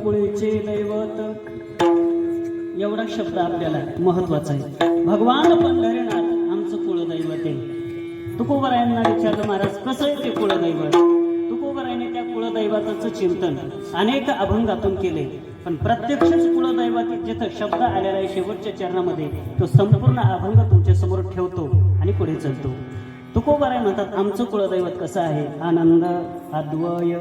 कुळीचे दैवत एवढा शब्द आपल्याला महत्वाचा आहे. भगवान पंढरीनाथ आमचं कुळदैवत आहे. तुकोबरायांना विचारलं, महाराज कसं आहे ते कुळदैवत? तुकोबरायांनी त्या कुळदैवताचं चिंतन अनेक अभंगातून केले, पण प्रत्यक्षच कुळदैवत जिथं शब्द आलेला आहे शेवटच्या चरणामध्ये, तो संपूर्ण अभंग तुमच्या समोर ठेवतो आणि पुढे चालतो. तुकोबराय म्हणतात, आमचं कुळदैवत कसं आहे? आनंद अद्वय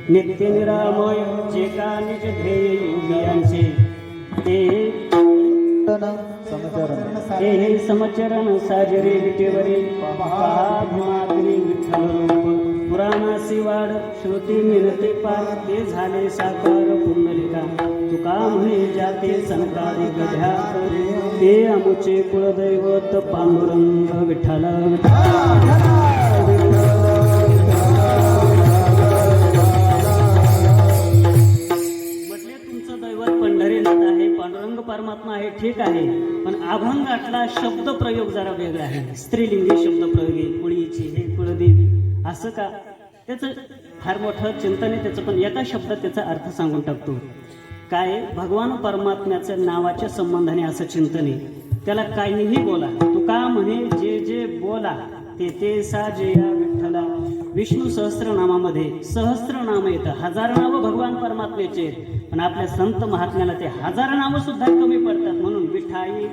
नित्य निरामय जे का निज ध्येय योगियांचे ते समचरण साजरे विटेवरे पहाग्नी विठ्ठल रूप पुराणासी वाढ श्रुती मिळते पार ते झाले साकार पुंडलिका तुका म्हणे जाते संतारी गध्यात ते आमुचे कुळदैवत पांडुरंग विठ्ठल. परमात्मा आहे, ठीक आहे, पण अभंगातला शब्द प्रयोग जरा वेगळा आहे. स्त्रीलिंगी शब्द प्रयोग आहे. कुळीची हे कुळदेवी असं का? त्याचं फार मोठं चिंतन आहे त्याचं, पण एका शब्दात त्याचा अर्थ सांगून टाकतो. काय? भगवान परमात्म्याचं नावाच्या संबंधाने असं चिंतन आहे. त्याला काहीही बोला, तू का म्हणे जे जे बोला ते साजया विठ्ठला. विष्णू सहस्त्रनामामध्ये सहस्त्रनाम येतं, हजार नावं भगवान परमात्म्याचे आहेत, पण आपल्या संत महात्म्याला ते हजार नावं सुद्धा कमी पडतात. म्हणून विठाई,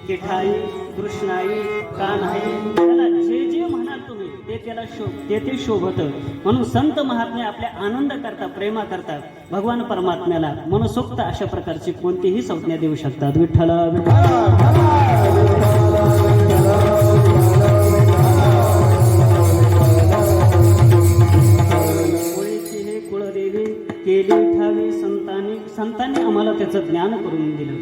केठाई, कृष्णाई, कान्हाई, त्याला जे जे म्हणाल तुम्ही त्याला ते शोभतं. म्हणून संत महात्मे आपल्या आनंद करतात, प्रेमा करतात भगवान परमात्म्याला मनसोक्त अशा प्रकारची कोणतीही संज्ञा देऊ शकतात. विठ्ठला केली ठावी संतांनी आम्हाला त्याचं ज्ञान करून दिलं.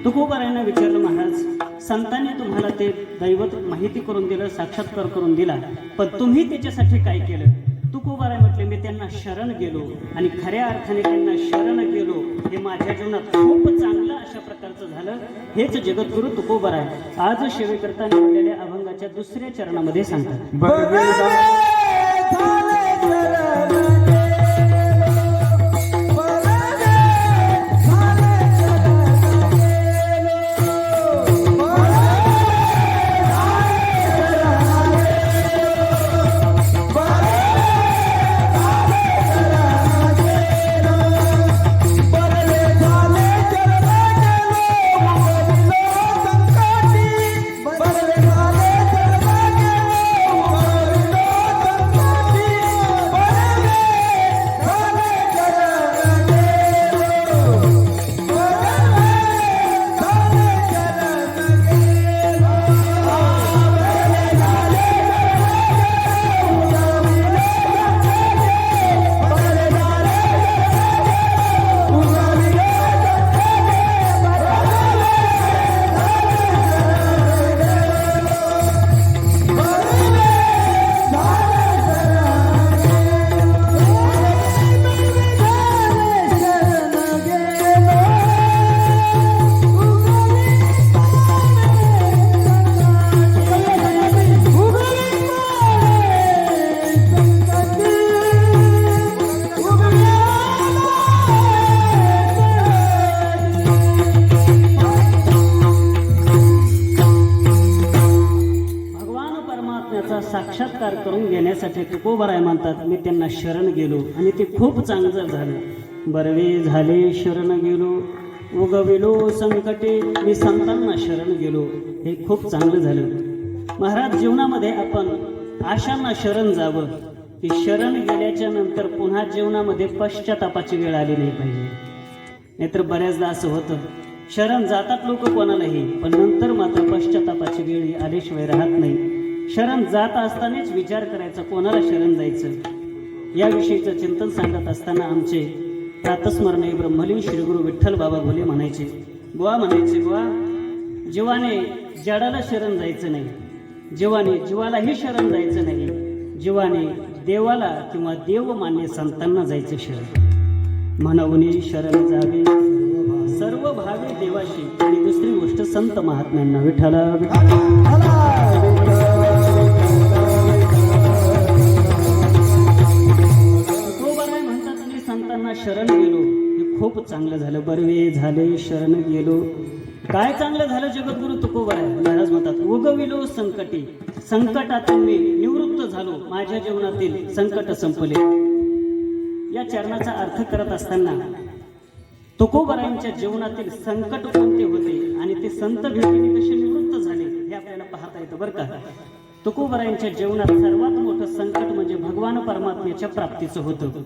तुकोबारायांना विचारलं, महाराज संतांनी तुम्हाला ते दैवत माहिती करून दिलं, साक्षात्कार करून दिला, पण तुम्ही त्याच्यासाठी काय केलं? तुकोबाराय म्हटले, मी त्यांना शरण गेलो आणि खऱ्या अर्थाने त्यांना शरण गेलो. हे माझ्या जीवनात खूप चांगलं अशा प्रकारचं झालं. हेच जगद्गुरु तुकोबाराय आज सेवेकरता निवडलेल्या अभंगाच्या दुसऱ्या चरणामध्ये सांगतात. साक्षात्कार करून घेण्यासाठी तुकोबाराय म्हणतात मी त्यांना शरण गेलो आणि ते खूप चांगलं झालं. बरवे झाले शरण गेलो उगविलो संकटे, मी संतांना शरण गेलो, हे खूप चांगलं झालं. महाराज, जीवनामध्ये आपण आशांना शरण जावं की शरण गेल्याच्या नंतर पुन्हा जीवनामध्ये पश्चातापाची वेळ आली नाही पाहिजे. नाहीतर बऱ्याचदा असं होतं, शरण जातात लोक कोणालाही, पण नंतर मात्र पश्चातापाची वेळ आल्याशिवाय राहत नाही. शरण जात असतानाच विचार करायचा कोणाला शरण जायचं. याविषयीचं चिंतन सांगत असताना आमचे प्रातस्मरणीय ब्रह्मलीन श्रीगुरु विठ्ठल बाबा घोले म्हणायचे, बुवा जीवाने जडाला शरण जायचं नाही, जीवाने जीवालाही शरण जायचं नाही, जीवाने देवाला किंवा देवमान्य संतांना जायचं शरण. म्हणून शरण जावे सर्व भावे देवाशी, आणि दुसरी गोष्ट संत महात्म्यांना. विठ्ठला म्हणतात आणि संतांना शरण गेलो, हे खूप चांगलं झालं. बरवे झाले शरण गेलो, काय चांगलं झालं जगद्गुरु तुकोबाराय महाराज म्हणतात उगविलो संकटी, संकटातून मी निवृत्त झालो, माझ्या जीवनातील संकट संपले. या चरणाचा अर्थ करत असताना तुकोबारायांच्या जीवनातील संकट कोणते होते आणि ते संत भेटीने कसे निवृत्त झाले हे आपल्याला पाहता येतं बरं का. तुकोबारायांच्या जीवनात सर्वात मोठं संकट म्हणजे भगवान परमात्म्याच्या प्राप्तीचं होतं.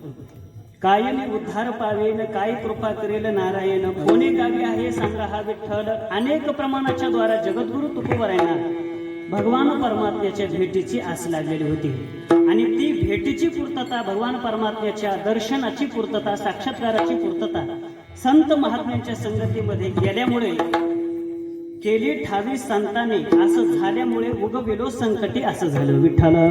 कायमी उद्धार पावेन, काय कृपा करेल नारायण, कोणी गावी आहे सांगा हा विठ्ठल. अनेक प्रमाणाच्या द्वारा जगद्गुरु तुकोबारायांना भगवान परमात्म्याच्या भेटीची आस लागलेली होती आणि ती भेटीची पूर्तता, भगवान परमात्म्याच्या दर्शनाची पूर्तता, साक्षात्काराची पूर्तता संत महात्म्यांच्या संगतीमध्ये गेल्यामुळे केली ठावी संताने. असं झाल्यामुळे उगविलो संकटी असं झालं. विठ्ठला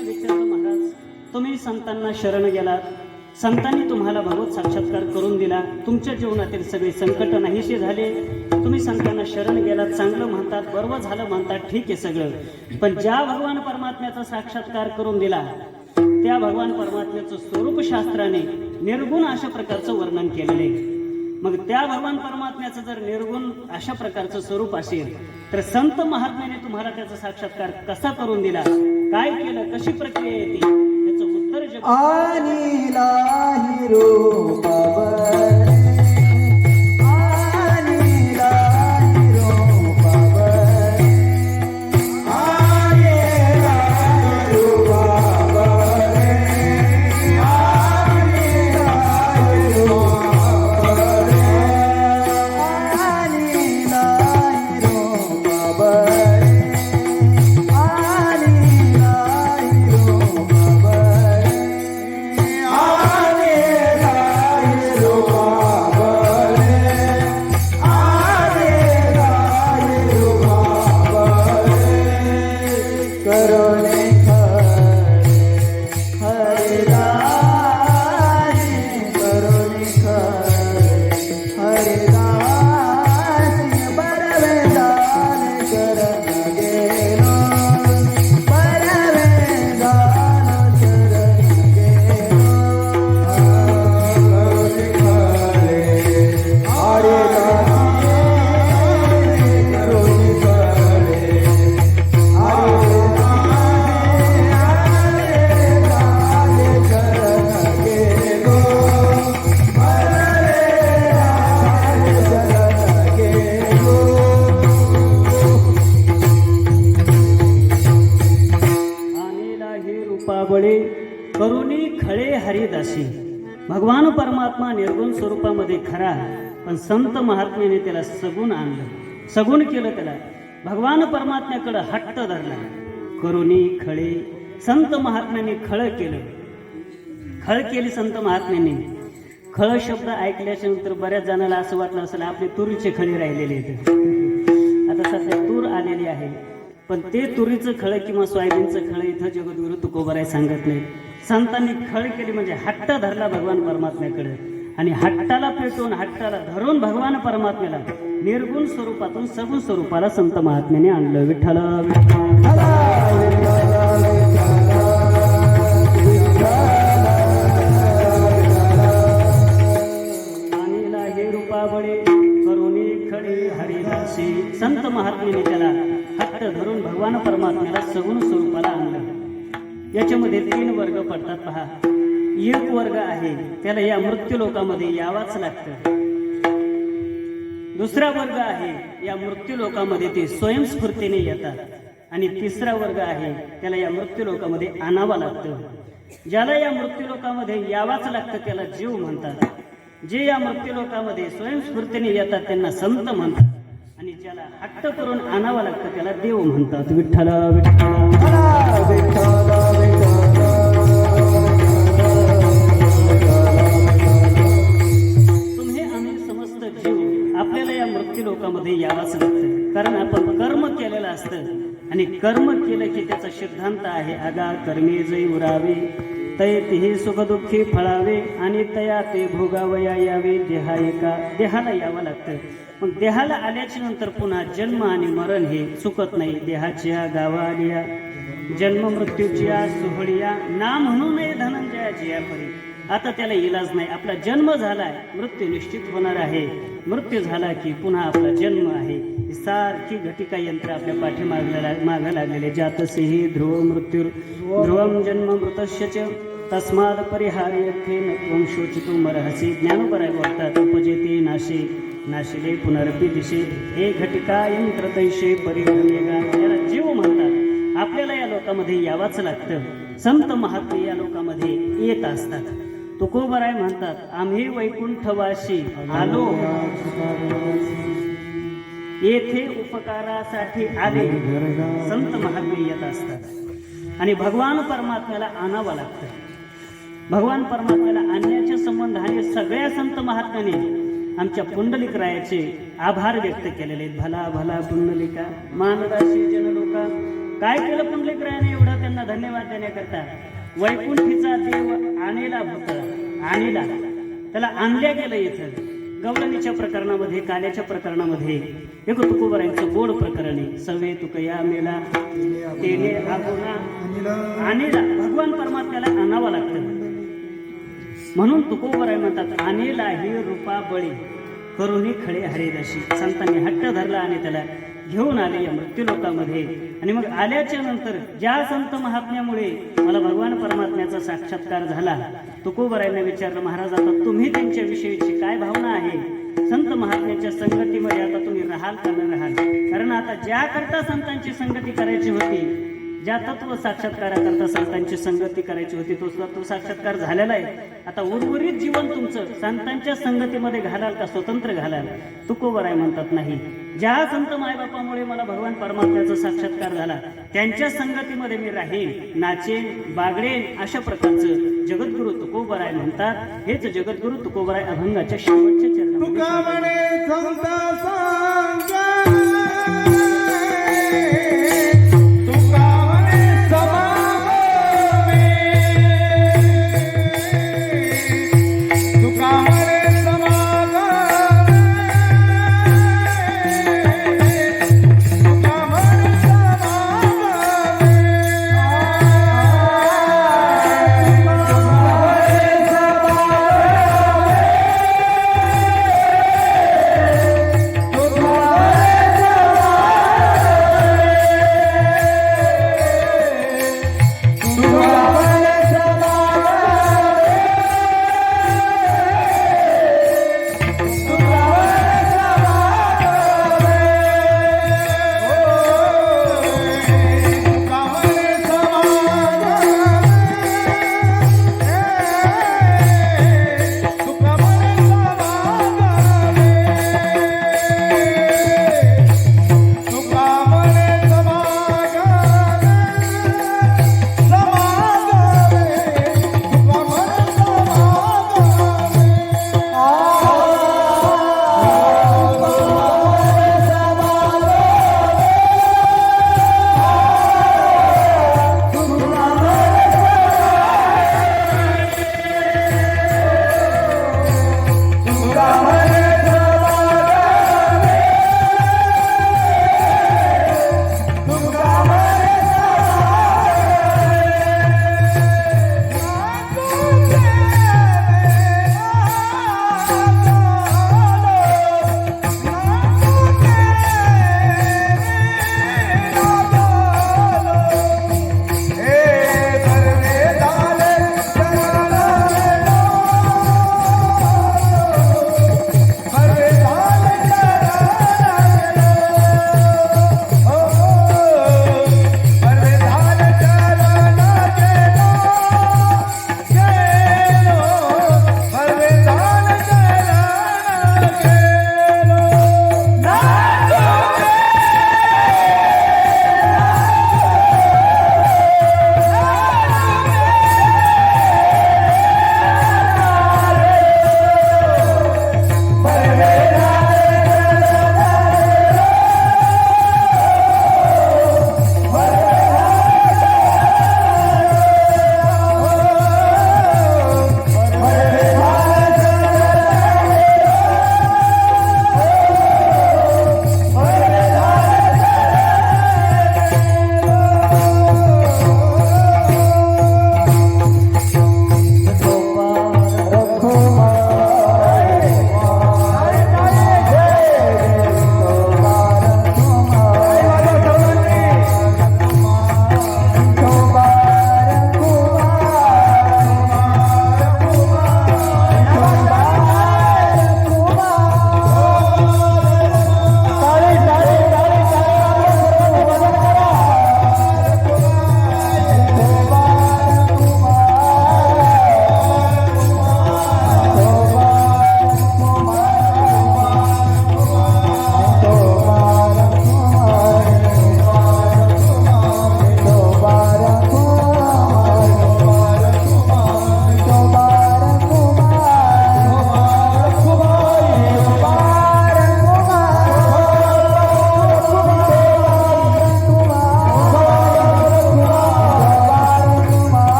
विचारलं, महाराज तुम्ही संतांना शरण गेलात, संतांनी तुम्हाला भगवत साक्षात्कार करून दिला, तुमच्या जीवनातील सगळे संकट नाहीसे झाले, तुम्ही संतांना शरण गेलात, चांगलं म्हणतात, बरोबर झालं म्हणतात, ठीक आहे सगळं. पण ज्या भगवान परमात्म्याचा साक्षात्कार करून दिला त्या भगवान परमात्म्याचं स्वरूप शास्त्राने निर्गुण अशा प्रकारचं वर्णन केलेलं आहे. मग त्या भगवान परमात्म्याचं जर निर्गुण अशा प्रकारचं स्वरूप असेल तर संत महात्म्याने तुम्हाला त्याचा साक्षात्कार कसा करून दिला, काय केलं, कशी प्रक्रिया येते, त्याचं उत्तर जग पावळे करुणी खळे हरिदासी. भगवान परमात्मा निर्गुण स्वरूपामध्ये खरा, पण संत महात्म्याने त्याला सगुण आणलं, सगुण केलं, त्याला भगवान परमात्म्याकडे हट्ट धरला. करुणी खळे, संत महात्म्याने खळ केलं, खळ केली संत महात्म्याने. खळ शब्द ऐकल्याच्या नंतर बऱ्याच जणांना असं वाटलं असेल आपले तुरीचे खळे राहिलेले आहेत. आता सध्या तूर आलेली आहे, पण ते तुरीचं खळ किंवा सोयाबीनचं खळ इथं जगद्गुरु तुकोबाराय सांगत नाही. संतांनी खळ केली म्हणजे हट्ट धरला भगवान परमात्म्याकडे, आणि हट्टाला पेटवून, हट्टाला धरून भगवान परमात्म्याला निर्गुण स्वरूपातून सगुण स्वरूपाला संत महात्म्याने आणलं. विठ्ठला आणला हे संत महात्म्याने त्याला हट्ट धरून भगवान परमात्म्याला सगुण स्वरूपाला आणलं. याच्यामध्ये 3 वर्ग पडतात पहा. एक वर्ग आहे त्याला या मृत्यू लोकामध्ये यावाच लागतं. दुसरा वर्ग आहे या मृत्यू लोकामध्ये ते स्वयंस्फूर्तीने येतात. आणि तिसरा वर्ग आहे त्याला या मृत्यू लोकामध्ये आणावं लागतं. ज्याला या मृत्यू लोकामध्ये यावाच लागतं त्याला जीव म्हणतात. जे या मृत्यू लोकामध्ये स्वयंस्फूर्तीने येतात त्यांना संत म्हणतात. आणि ज्याला हट्ट करून आणावं लागतं त्याला देव म्हणतात. विठ्ठल तुम्ही आम्ही समस्त जीव आपल्याला या मृत्यू लोकामध्ये यावंच लागतं. कारण आपण कर्म केलेलं असतं आणि कर्म केलं की त्याचा सिद्धांत आहे आगा कर्मे जै उरावे तय तेही सुखदुःखी फळावे आणि तया ते भोगावया यावे. देहाला यावं लागतं. मग देहाला आल्याच्या नंतर पुन्हा जन्म आणि मरण हे चुकत नाही. देहाच्या गावा आलिया जन्म मृत्यूच्या सोहळिया ना म्हणू नये धनंजयाची या परी. आता त्याला इलाज नाही. आपला जन्म झालाय मृत्यू निश्चित होणार आहे. मृत्यू झाला की पुन्हा आपला जन्म आहे. सारखी घटिका यंत्र आपल्या मागं लागलेले. जातसेही ध्रुव मृत्यू ध्रुवम जन्म मृतस्य तस्माद परिहार्यथे न शोचितो मरहसी. ज्ञानोबराय बोलतात उपजेते नाशे नाशिले पुनरपी दिशे हे घटिका यंत्र तैशे परिहर्यगा. याला जीव म्हणतात. आपल्याला या लोकांमध्ये यावाच लागतं. संत महात्मे या लोकांमध्ये येत असतात. तुकोबराय म्हणतात आम्ही वैकुंठवासी आलो येथे उपकारासाठी आले. संत महात्मे येत असतात आणि भगवान परमात्म्याला आणावं लागतं. भगवान परमात्म्याला आणण्याच्या संबंधाने सगळ्या संत महात्म्याने आमच्या पुंडलिक रायाचे आभार व्यक्त केलेले. भला भला पुंडलिका मानदाशी जनलोका. काय केलं पुंडलिक रायाने एवढा त्यांना धन्यवाद देण्याकरता. वैकुंठीचा देव आणेला भूत आणेला त्याला आणल्या गेलं. इथं गवळणीच्या प्रकरणामध्ये काल्याच्या प्रकरणामध्ये एक तुकोबरायांचं गोड प्रकरण आहे. सवे तुकया मेला तेने आगोना आणेला. भगवान परमात्म्याला आणावं लागतं. म्हणून तुकोबराय म्हणतात आणेला ही रूपा बळी करुणी खडे हरेदशी. संतांनी हट्ट धरला आणि त्याला घेऊन आले या मृत्यू लोकामध्ये. आणि मग आल्याच्या नंतर ज्या संत महात्म्यामुळे मला भगवान परमात्म्याचा साक्षात्कार झाला. तुकोबरायांना विचारलं महाराज आता तुम्ही त्यांच्याविषयीची काय भावना आहे. संत महात्म्याच्या संगतीमध्ये आता तुम्ही राहाल का न राहाल. कारण आता ज्या करता संतांची संगती करायची होती, ज्या तत्व साक्षात्काराकरता संतांची संगती करायची होती तो तत्व साक्षात्कार झालेला आहे. आता उर्वरित जीवन तुमचं संतांच्या संगतीमध्ये घालाल का स्वतंत्र घालाल. तुकोबराय म्हणतात नाही. ज्या संत मायबापामुळे मला भगवान परमात्म्याचा साक्षात्कार झाला त्यांच्या संगतीमध्ये मी राहीन, नाचेन, बागडेन. अशा प्रकारचं जगद्गुरु तुकोबराय म्हणतात. हेच जगद्गुरु तुकोबराय अभंगाच्या शेवटच्या चरणामध्ये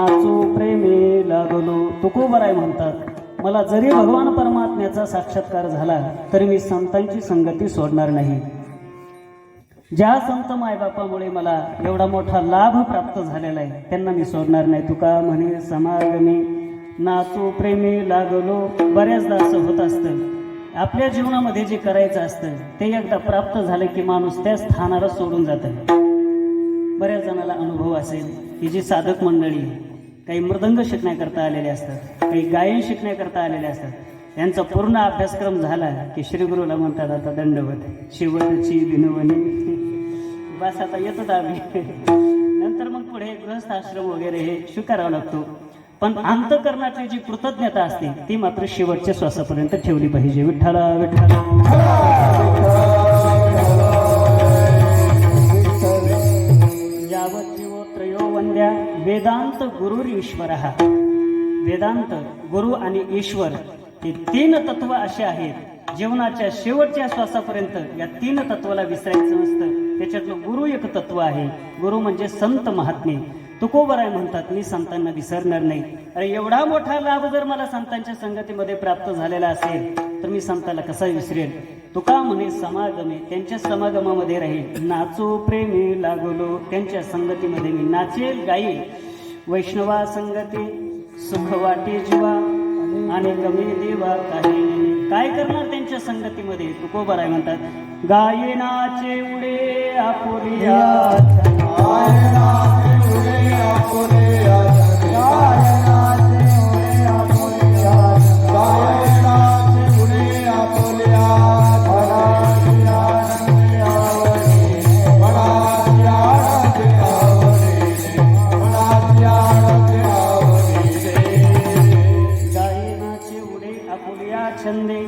नाचू प्रेमे लागलो. तुकोबराय म्हणतात, मला जरी भगवान परमात्म्याचा साक्षात्कार झाला तरी मी संतांची संगती सोडणार नाही. ज्या संत मायबापामुळे मला एवढा मोठा लाभ प्राप्त झालेला आहे त्यांना मी सोडणार नाही. तुका म्हणे समागमी नाचू प्रेमी लागलो. बऱ्याचदा असं होत असतं, आपल्या जीवनामध्ये जे करायचं असतं ते एकदा प्राप्त झालं की माणूस त्या स्थानाला सोडून जातं. बऱ्याच जणाला अनुभव असेल की जी साधक मंडळी काही मृदंग शिकण्याकरता आलेले असतात, काही गायन शिकण्याकरता आलेले असतात, त्यांचा पूर्ण अभ्यासक्रम झाला की श्रीगुरूला म्हणतात आता दंडवत शिवची विनवणी बस आता येतच आम्ही. नंतर मग पुढे गृहस्थ आश्रम वगैरे हे स्वीकारावं लागतो. पण अंतःकरणाची जी कृतज्ञता असते ती मात्र शेवटच्या श्वासापर्यंत ठेवली पाहिजे. विठ्ठला विठ्ठला. यावत जीवो त्रयो वंद्या वेदांत गुरुर ईश्वर. वेदांत, गुरु आणि ईश्वर हे तीन तत्व असे आहेत जीवनाच्या शेवटच्या श्वासापर्यंत या तीन तत्वाला विसरायचं नसतं. त्याच्यातलं गुरु एक तत्व आहे. गुरु म्हणजे संत महात्मे. तुकोबराय म्हणतात, मी संतांना विसरणार नाही. अरे एवढा मोठा लाभ जर मला संतांच्या संगतीमध्ये प्राप्त झालेला असेल तर मी संताला कसा विसरेल. तुका म्हणे समागमे, त्यांच्या समागमामध्ये राहील. नाचो प्रेमी लागलो, त्यांच्या संगतीमध्ये मी नाचेल गाईल. वैष्णवा संगती सुख वाटे जीवा आणि गमे देवा काही. काय करणार त्यांच्या संगतीमध्ये. तुकोबराय म्हणतात, गायनाचे उडे आपुलिया छंदे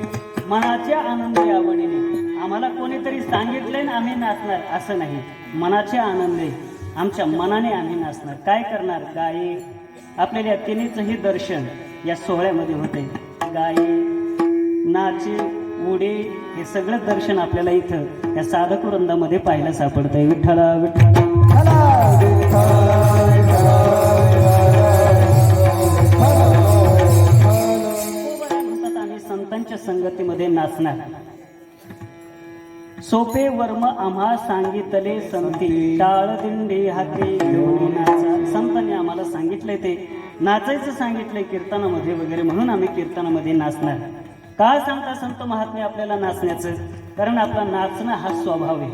मनाच्या आनंदी आवडीने. आम्हाला कोणीतरी सांगितलंय ना आम्ही नाचणार असं नाही. मनाच्या आनंदे आमच्या मनाने आम्ही नाचणार. काय करणार. गाये आपल्याला या तिन्हीचंही दर्शन या सोहळ्यामध्ये होते. गाये, नाचे, उडे हे सगळं दर्शन आपल्याला इथं या साधक वृंदामध्ये पाहायला सापडतंय. विठ्ठला विठ्ठला. संतांच्या संगतीमध्ये नाचणार. सोपे वर्म आम्हा सांगितले संती टाळ दिंडे हाती घेऊन नाचा. संतांनी आम्हाला सांगितलंय ते नाचायचं सांगितलंय कीर्तनामध्ये वगैरे, म्हणून आम्ही कीर्तनामध्ये नाचणार. का सांगता संत महात्मे आपल्याला नाचण्याचं. कारण आपला नाचणं हा स्वभाव आहे.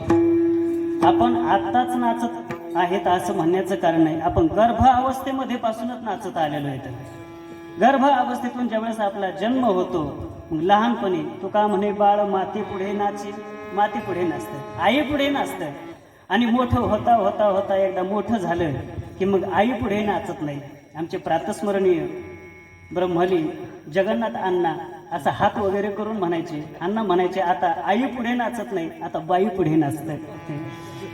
आपण आत्ताच नाचत आहेत असं म्हणण्याचं कारण नाही. आपण गर्भ अवस्थेमध्ये पासूनच नाचत आलेलो आहे. गर्भ अवस्थेतून ज्यावेळेस आपला जन्म होतो मग लहानपणी तुका म्हणे बाळ माती पुढे नाची. माती पुढे नाचतं, आई पुढे नाचतं. आणि मोठं होता होता होता एकदा मोठं झालं की मग आई पुढे नाचत नाही. आमचे प्रातस्मरणीय ब्रह्मली जगन्नाथ अण्णा असा हात वगैरे करून म्हणायचे. अण्णा म्हणायचे आता आई पुढे नाचत नाही, आता बाई पुढे नाचतं.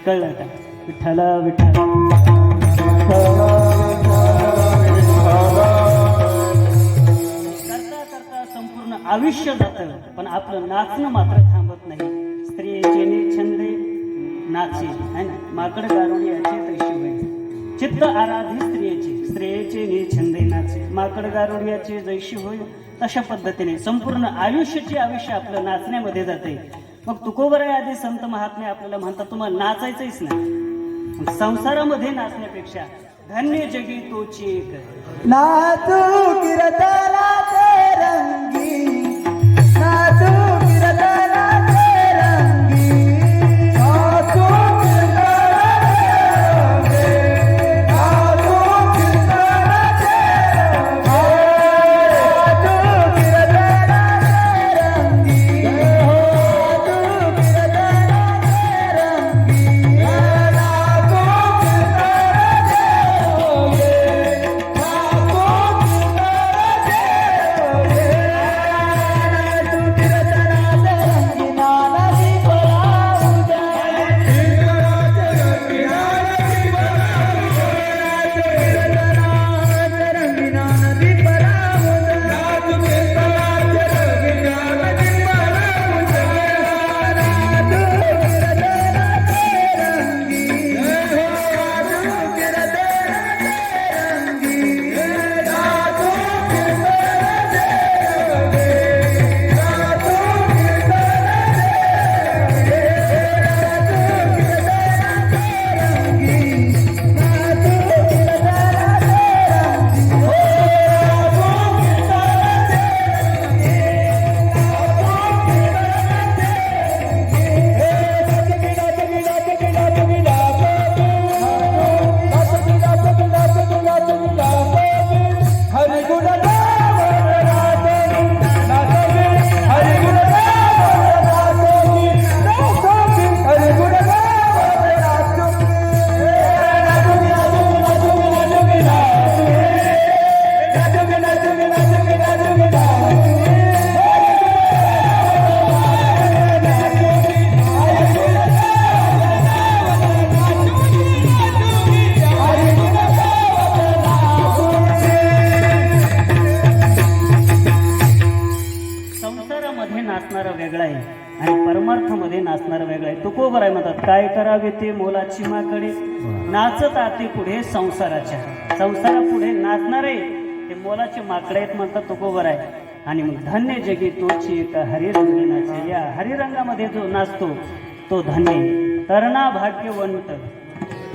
कळलं का. विठ्ठला विठ्ठला. आयुष्य जातं पण आपलं नाचणं मात्र थांबत नाही. स्त्रियेचे छंदे नाचे है ना. माकड गारुडियाचे तैशी होय. चित्त आराधी स्त्रियेचे, स्त्रियेचे छंदे नाचे. माकड गारुडियाचे जैशी होय. तशा पद्धतीने संपूर्ण आयुष्याची आयुष्य आपलं नाचण्यामध्ये जाते. मग तुकोबराय आदी संत महात्मे आपल्याला म्हणतात तुम्हाला नाचायचंच नाही. संसारामध्ये नाचण्यापेक्षा धन्य जगी तोची एक. नाचू कीर्तनाचे रंगी, नाचू कीर्तनाचे रंगी, नाचू कीर्तनाचे रंगी, नाचू कीर्तनाचे रंगी, नाचू कीर्तनाचे रंगी, नाचू कीर्तनाचे रंगी. आहे आणि परमार्थामध्ये नाचणारा वेगळा आहे. तुकोबर आहे म्हणतात, काय करावे ते मोलाची माकडे, नाचत आते पुढे संसारा पुढे नाचणारे ते मोलाचे माकडे आहेत म्हणतात तुकोबर आहे. आणि मग धन्य जगी तोची एका हरिरंगी नाचे, या हरिरंगामध्ये जो नाचतो तो धन्य. तरणा भाग्यवंत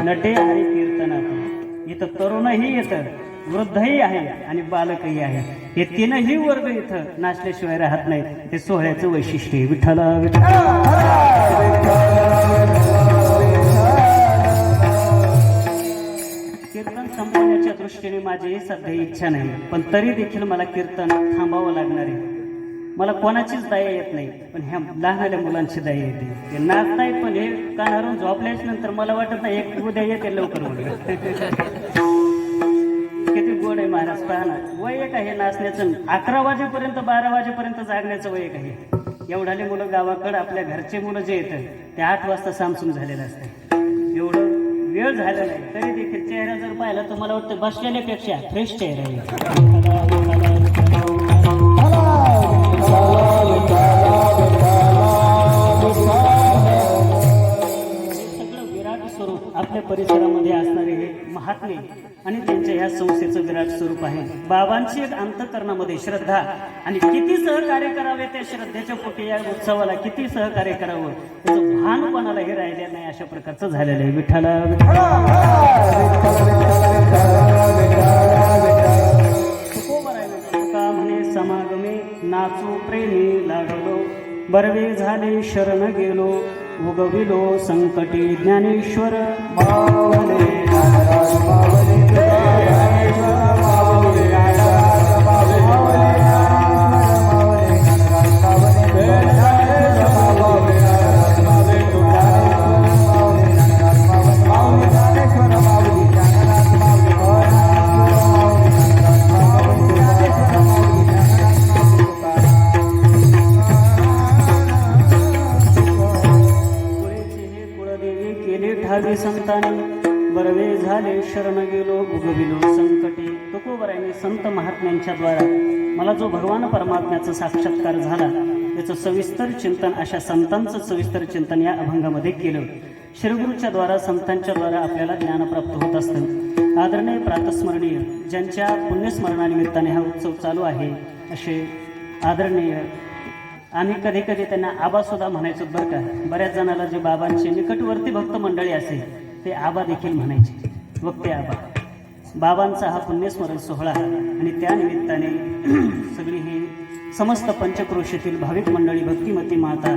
नटे हरी कीर्तनात, इथं तरुणही येतं, वृद्धही आहे आणि बालकही आहे. हे तीनही वर्ग इथं नाचल्याशिवाय राहत नाहीत. हे सोहळ्याचं वैशिष्ट्य आहे. विठ्ठला कीर्तन संपवण्याच्या दृष्टीने माझी सध्या इच्छा नाही, पण तरी देखील मला कीर्तन थांबावं लागणार आहे. मला कोणाचीच दया येत नाही, पण ह्या लहानल्या मुलांची दया येते. ते नाचतायत पण हे कानावरून झोपल्याच नंतर मला वाटत नाही एक उद्या येते लवकर किती गोड आहे महाराज. पाहना वय एक आहे नाचण्याचं, 11 वाजेपर्यंत 12 वाजेपर्यंत जागण्याचं वय एक आहे. एवढाले मुलं गावाकडं आपल्या घरचे मुलं जे येतात ते 8 वाजता सामसूम झालेलं असतं. एवढं वेळ झाला नाही तरी देखील चेहरा जर पाहिला तर मला वाटतं बसलेल्यापेक्षा फ्रेश चेहरा आहे. सगळं विराट स्वरूप आपल्या परिसरामध्ये असणारे हे महात्मे आणि त्यांच्या ह्या संस्थेचं विराट स्वरूप आहे. बाबांची एक अंतःकरणामध्ये श्रद्धा आणि किती सहकार्य करावे त्या श्रद्धेच्या पोटी या उत्सवाला किती सहकार्य करावं त्याचं भान कोणाला हे राहिलेलं नाही. अशा प्रकारचं झालेलं आहे. विठ्ठला तुका म्हणे समागमे नाचू प्रेमी लागलो, बरवे झाले शरण गेलो, उगविलो संकटी ज्ञानेश्वर मावले. ठावी संतांनी बरवे झाले शरण गेलो, उगविलो संकटे. तुकोबरायांनी संत महात्म्यांच्या द्वारा मला जो भगवान परमात्म्याचा साक्षात्कार झाला त्याचं सविस्तर चिंतन, अशा संतांचं सविस्तर चिंतन या अभंगामध्ये केलं. श्रीगुरूच्या द्वारा संतांच्या द्वारा आपल्याला ज्ञान प्राप्त होत असतं. आदरणीय प्रातस्मरणीय ज्यांच्या पुण्यस्मरणानिमित्ताने हा उत्सव चालू आहे असे आदरणीय, आम्ही कधी कधी त्यांना आबासुद्धा म्हणायचो बरं का. बऱ्याच जणाला जे बाबांचे निकटवर्ती भक्त मंडळी असेल ते आबा देखील म्हणायचे, वक्ते आबा. बाबांचा हा पुण्यस्मरण सोहळा आणि त्या निमित्ताने सगळी ही समस्त पंचक्रोशीतील भाविक मंडळी, भक्तिमती माता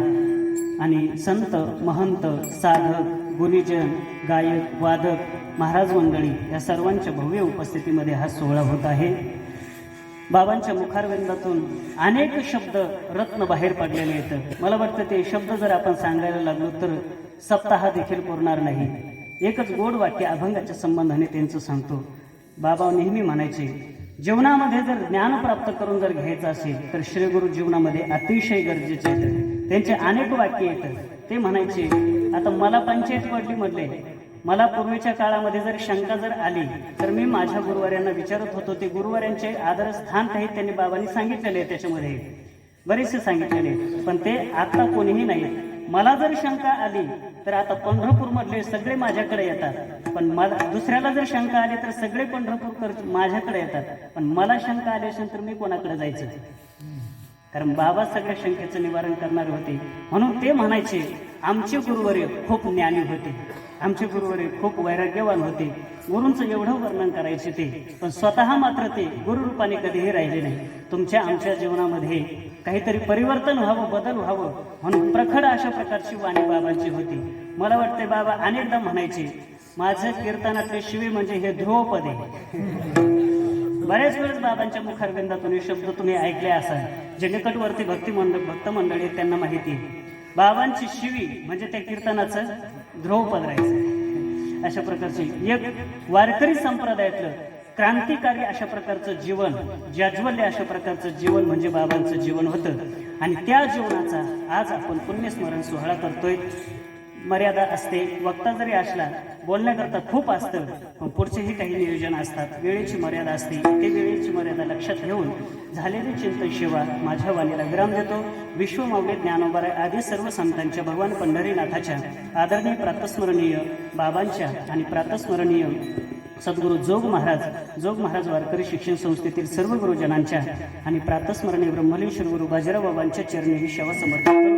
आणि संत महंत साधक गुणीजन गायक वादक महाराज मंडळी या सर्वांच्या भव्य उपस्थितीमध्ये हा सोहळा होत आहे. बाबांच्या मुखारविंदातून अनेक शब्द रत्न बाहेर पडलेले आहेत. मला वाटतं ते शब्द जर आपण सांगायला लागलो तर सप्ताह देखील पुरणार नाही. एकच गोड वाक्य अभंगाच्या संबंधाने त्यांचं सांगतो. बाबा नेहमी म्हणायचे, जीवनामध्ये जर ज्ञान प्राप्त करून जर घ्यायचं असेल तर श्रीगुरु जीवनामध्ये अतिशय गरजेचे आहेत. त्यांचे अनेक वाक्य येतात. ते म्हणायचे, आता मला पंचायत पडली म्हटले, मला पूर्वीच्या काळामध्ये जर शंका जर आली तर मी माझ्या गुरुवाऱ्यांना विचारत होतो. ते गुरुवाऱ्यांचे आदरस्थान काही त्यांनी बाबांनी सांगितलेले आहे, त्याच्यामध्ये बरेचसे सांगितलेले, पण ते आता कोणीही नाही. मला जर शंका आली तर आता पंढरपूरमधले सगळे माझ्याकडे येतात, पण मला दुसऱ्याला जर शंका आली तर सगळे पंढरपूरकर माझ्याकडे येतात, पण मला शंका आली असेल तर मी कोणाकडे जायचं. कारण बाबा सगळ्या शंकेचं निवारण करणारे होते. म्हणून ते म्हणायचे, आमचे गुरुवर्य खूप ज्ञानी होते, आमचे गुरुवर्य खूप वैराग्यवान होते. गुरूंचं एवढं वर्णन करायचे ते, पण स्वतः मात्र ते गुरुरूपाने कधीही राहिले नाही. तुमच्या आमच्या जीवनामध्ये काहीतरी परिवर्तन व्हावं, बदल व्हावं म्हणून प्रखड अशा प्रकारची वाणी बाबांची होती. मला वाटते बाबा अनेकदा म्हणायचे, माझं कीर्तनातले शिवे म्हणजे हे ध्रुवपद आहे. बऱ्याच वेळेस बाबांच्या मुखारविंदातून हे शब्द तुम्ही ऐकले असाल. जे निकटवर्ती भक्त मंडळी त्यांना माहिती आहे. बाबांची शिवी म्हणजे त्या कीर्तनाचं ध्रुवपद राहायचं. अशा प्रकारचे एक वारकरी संप्रदायातलं क्रांतिकारी अशा प्रकारचं जीवन, जाज्वल्य अशा प्रकारचं जीवन म्हणजे बाबांचं जीवन होतं. आणि त्या जीवनाचा आज आपण पुण्यस्मरण सोहळा करतोय. मर्यादा असते. वक्ता जरी असला बोलण्याकरता खूप असतं, पण पुढचेही काही नियोजन असतात. वेळेची मर्यादा असते. ते वेळेची मर्यादा लक्षात घेऊन झालेली चिंतन सेवा माझ्या वाणीला विराम देतो. विश्वमावले ज्ञानोबाराय आदी सर्व संतांच्या, भगवान पंढरीनाथाच्या, आदरणीय प्रातस्मरणीय बाबांच्या आणि प्रातस्मरणीय सद्गुरू जोग महाराज वारकरी शिक्षण संस्थेतील सर्व गुरुजनांच्या आणि प्रातस्मरणीय ब्रह्मलीन श्री गुरु बाजीराव बाबांच्या चरणी ही सेवा समर्पित करून